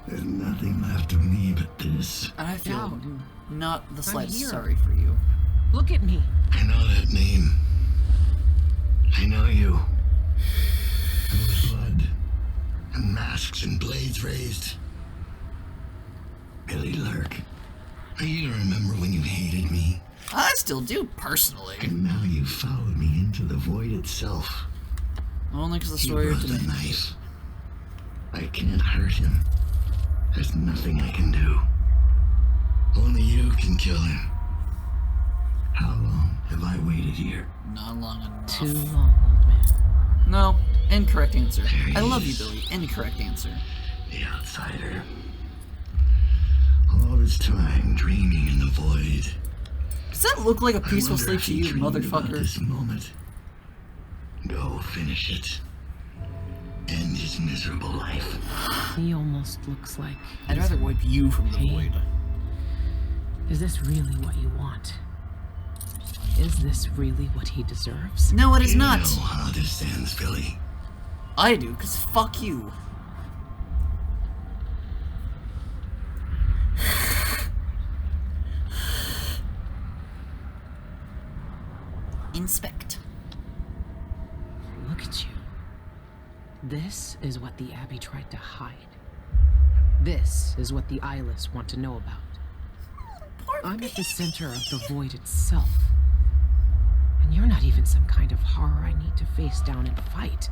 There's nothing left of me but this. And I feel No. not the slightest here. sorry for you. Look at me. I know that name. I know you. There was blood. And masks and blades raised. Billy Lurk. You remember when you hated me? I still do, personally. And now you followed me into the void itself. Only because the He story of brought the today. knife. I can't hurt him. There's nothing I can do. Only you can kill him. How long have I waited here? Not long enough. Too long, old man. No, incorrect answer. There he I love you, is. Billy. Incorrect answer. The outsider. All this time dreaming in the void. Does that look like a I peaceful wonder sleep if to he you, dreamed about motherfucker? this moment. Go finish it. End his miserable life. He almost looks like... I'd rather wipe you from the Hey. void. Is this really what you want? Is this really what he deserves? No, it is You not. know how this ends, Billy. I do, because fuck you. Inspect. Look at you. This is what the Abbey tried to hide. This is what the eyeless want to know about. I'm at the center of the void itself. And you're not even some kind of horror I need to face down and fight.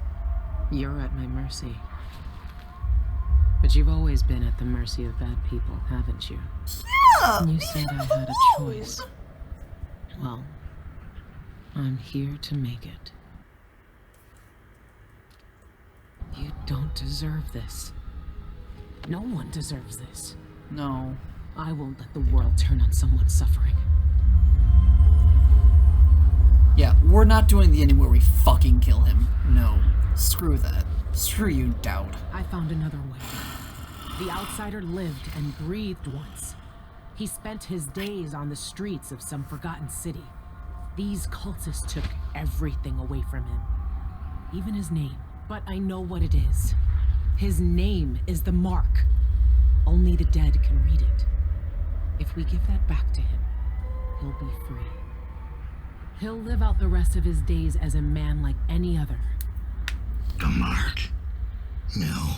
You're at my mercy. But you've always been at the mercy of bad people, haven't you? Yeah! You said I had a choice. Well, I'm here to make it. You don't deserve this. No one deserves this. No. I won't let the world turn on someone suffering. Yeah, we're not doing the ending where we fucking kill him. No. Screw that. Screw you, Dowd. I found another way. The outsider lived and breathed once. He spent his days on the streets of some forgotten city. These cultists took everything away from him. Even his name. But I know what it is. His name is the mark. Only the dead can read it. If we give that back to him, he'll be free. He'll live out the rest of his days as a man like any other. The mark? No.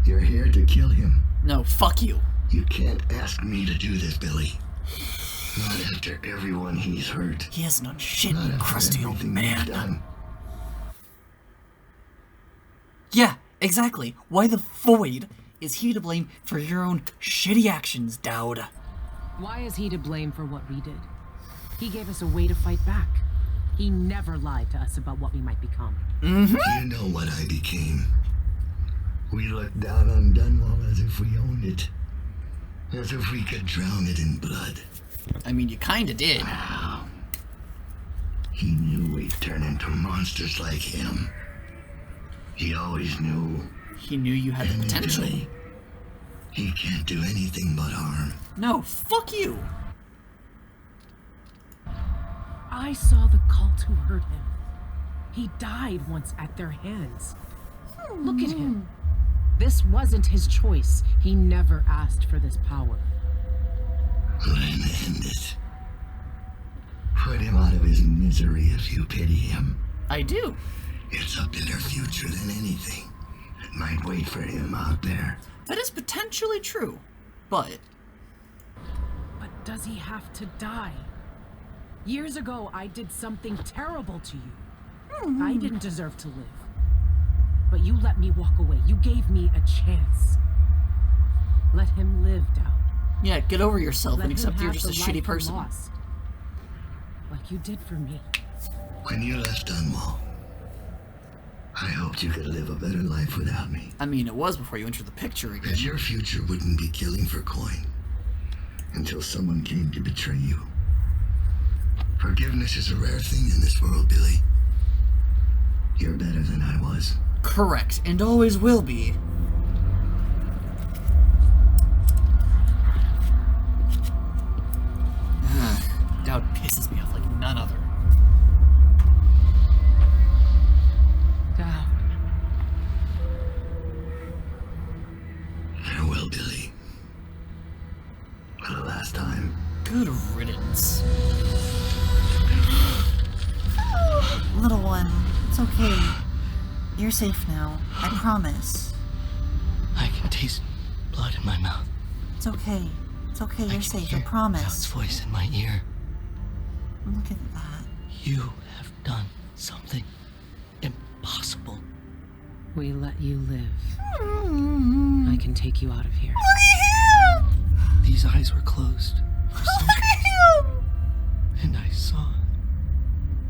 You're here to kill him. No, fuck you. You can't ask me to do this, Billy. Not after everyone he's hurt. He hasn't done shit, Not you after crusty old everything he's man. done. Yeah, exactly. Why the void is he to blame for your own shitty actions, Dowd? Why is he to blame for what we did? He gave us a way to fight back. He never lied to us about what we might become. You know what I became. We looked down on Dunwall as if we owned it. As if we could drown it in blood. I mean, you kinda did. Wow. He knew we'd turn into monsters like him. He always knew. He knew you had the And potential. Billy, he can't do anything but harm. No, fuck you. I saw the cult who hurt him. He died once at their hands. Look at him. This wasn't his choice. He never asked for this power. Let him end it. Put him out of his misery if you pity him. I do. It's a better future than anything that might wait for him out there. That is potentially true, but But does he have to die? Years ago, I did something terrible to you. I didn't deserve to live. But you let me walk away. You gave me a chance. Let him live, Dowd. yeah, get over yourself Let and accept him you're have just a the shitty life he person. lost. Like you did for me. When you left Dunwall, I hoped you could live a better life without me. I mean, it was before you entered the picture again. That your future wouldn't be killing for coin until someone came to betray you. Forgiveness is a rare thing in this world, Billy. You're better than I was. Correct, and always will be. Dowd pisses me off like none other. Dowd. Farewell, Billy. For the last time. Good riddance. Little one, it's okay. You're safe now. I promise. I can taste blood in my mouth. It's okay. It's okay. I You're can safe. hear I promise. God's voice in my ear. Look at that. You have done something impossible. We let you live. I can take you out of here. These eyes were closed for centuries, and I saw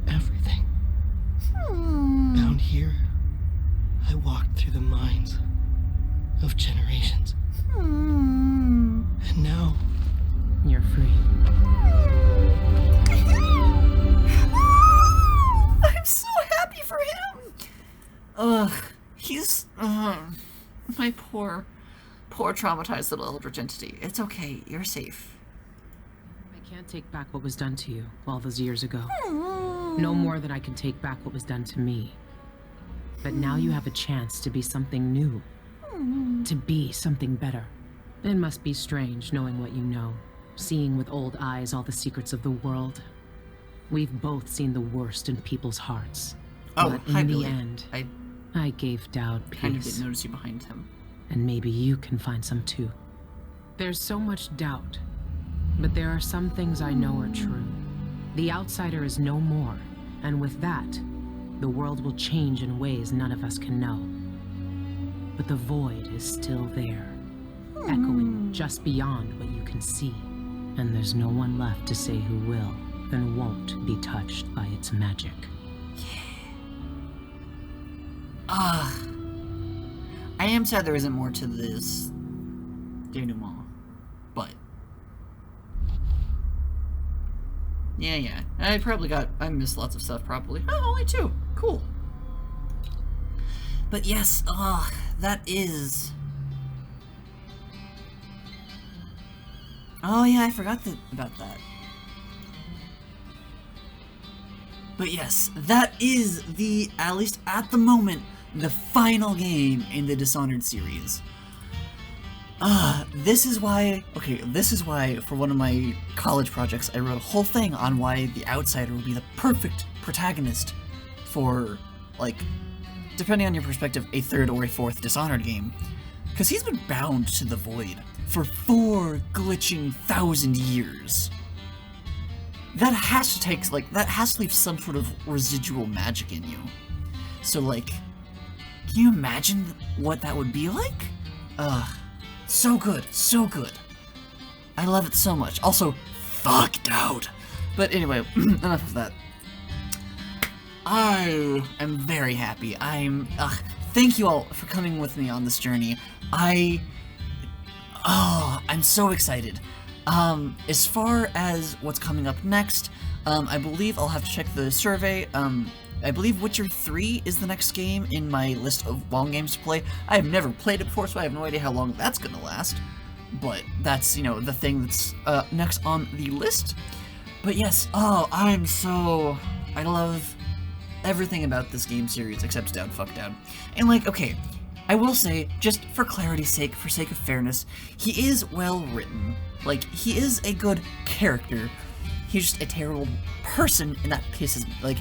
everything. Down here, I walked through the minds of generations. And now, You're free. I'm so happy for him. He's my poor traumatized little Eldritch entity. It's okay. You're safe. I can't take back what was done to you all those years ago. No more than I can take back what was done to me. But now you have a chance to be something new. To be something better. It must be strange knowing what you know. Seeing with old eyes all the secrets of the world. We've both seen the worst in people's hearts. Oh, but hi, in the Billy. end, I gave doubt peace. Kind of didn't notice you behind him. And maybe you can find some too. There's so much doubt, but there are some things I know are true. The outsider is no more, and with that, the world will change in ways none of us can know. But the void is still there, echoing just beyond what you can see. And there's no one left to say who will and won't be touched by its magic. I am sad there isn't more to this denouement, but yeah, I missed lots of stuff probably. Oh, only 2. Cool. But yes, that is... Oh yeah, I forgot about that. But yes, that is at least at the moment, the final game in the Dishonored series. This is why for one of my college projects, I wrote a whole thing on why the outsider would be the perfect protagonist for, like, depending on your perspective, a 3rd or a 4th Dishonored game. Because he's been bound to the void for 4 glitching 1,000 years. That has to leave some sort of residual magic in you. So, like, can you imagine what that would be like? So good, so good. I love it so much. Also, fucked out. But anyway, enough of that. I am very happy. Thank you all for coming with me on this journey. I'm so excited. As far as what's coming up next, I believe I'll have to check the survey. I believe Witcher 3 is the next game in my list of long games to play. I have never played it before, so I have no idea how long that's gonna last. But that's, the thing that's next on the list. But yes, I love everything about this game series except Down, fuck Down. And like, okay, I will say, just for clarity's sake, for sake of fairness, he is well written. Like, he is a good character. He's just a terrible person, and that pisses me. Like,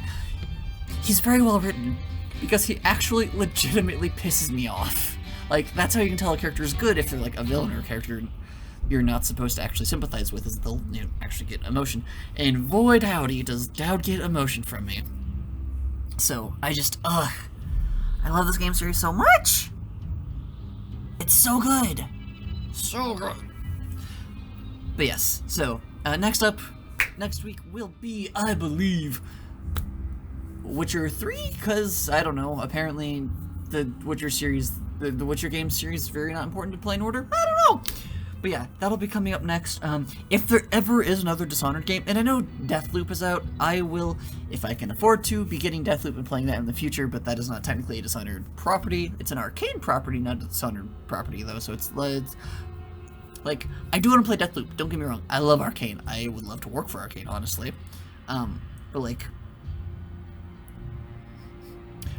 he's very well written, because he actually legitimately pisses me off. Like, that's how you can tell a character is good if they're like a villain or a character you're not supposed to actually sympathize with, is they'll actually get emotion. And void howdy does Dowd get emotion from me. So, I love this game series so much! It's so good! So good! But yes, so, next week will be, I believe, Witcher 3? Because, I don't know, apparently the Witcher series, the Witcher game series is very not important to play in order? I don't know! But yeah, that'll be coming up next. If there ever is another Dishonored game, and I know Deathloop is out, I will, if I can afford to, be getting Deathloop and playing that in the future, but that is not technically a Dishonored property. It's an Arcane property, not a Dishonored property, though, so it's like, I do want to play Deathloop, don't get me wrong. I love Arcane. I would love to work for Arcane, honestly. But like,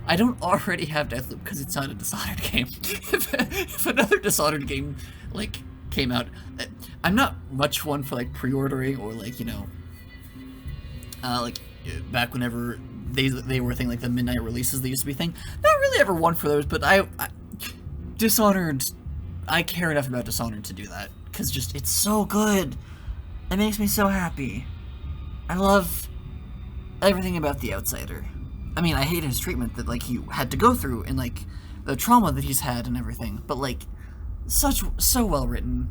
I don't already have Deathloop because it's not a Dishonored game. If another Dishonored game, like, came out, I'm not much one for, like, pre-ordering or, like, like, back whenever they were a thing, like, the midnight releases they used to be a thing. Not really ever one for those, but Dishonored, I care enough about Dishonored to do that, because just, it's so good. It makes me so happy. I love everything about the outsider. I mean, I hate his treatment that, like, he had to go through, and, like, the trauma that he's had and everything, but, like, so well written.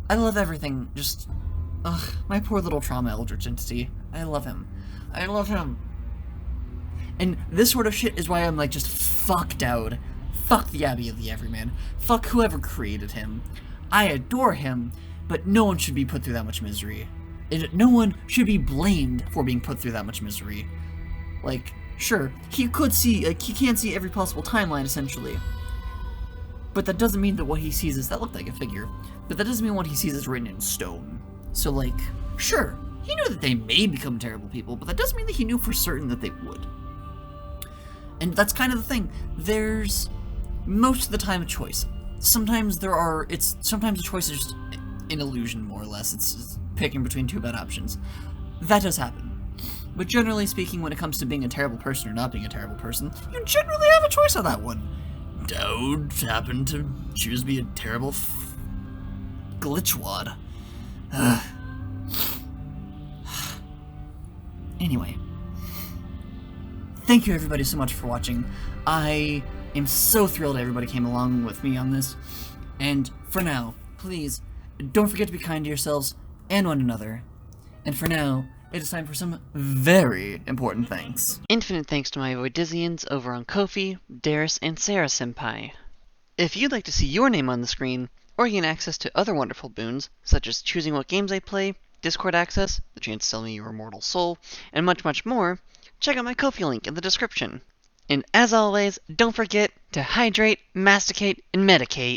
I love everything, just, my poor little trauma Eldritch entity. I love him. I love him. And this sort of shit is why I'm, like, just fucked out. Fuck the Abbey of the Everyman. Fuck whoever created him. I adore him, but no one should be put through that much misery. No one should be blamed for being put through that much misery. Like, sure, he could see, like, he can't see every possible timeline, essentially. But that doesn't mean that what he sees is, that looked like a figure, but that doesn't mean what he sees is written in stone. So, like, sure, he knew that they may become terrible people, but that doesn't mean that he knew for certain that they would. And that's kind of the thing. There's most of the time a choice. Sometimes sometimes the choice is just an illusion, more or less. It's picking between two bad options. That does happen. But generally speaking, when it comes to being a terrible person or not being a terrible person, you generally have a choice on that one. Dowd happened to choose to be a terrible glitchwad. Anyway. Thank you everybody so much for watching. I am so thrilled everybody came along with me on this. And for now, please, don't forget to be kind to yourselves and one another. And for now, it is time for some very important thanks. Infinite thanks to my Voidizians over on Ko-fi, Darius, and Sarah Senpai. If you'd like to see your name on the screen, or gain access to other wonderful boons, such as choosing what games I play, Discord access, the chance to sell me your immortal soul, and much, much more, check out my Ko-fi link in the description. And as always, don't forget to hydrate, masticate, and medicate.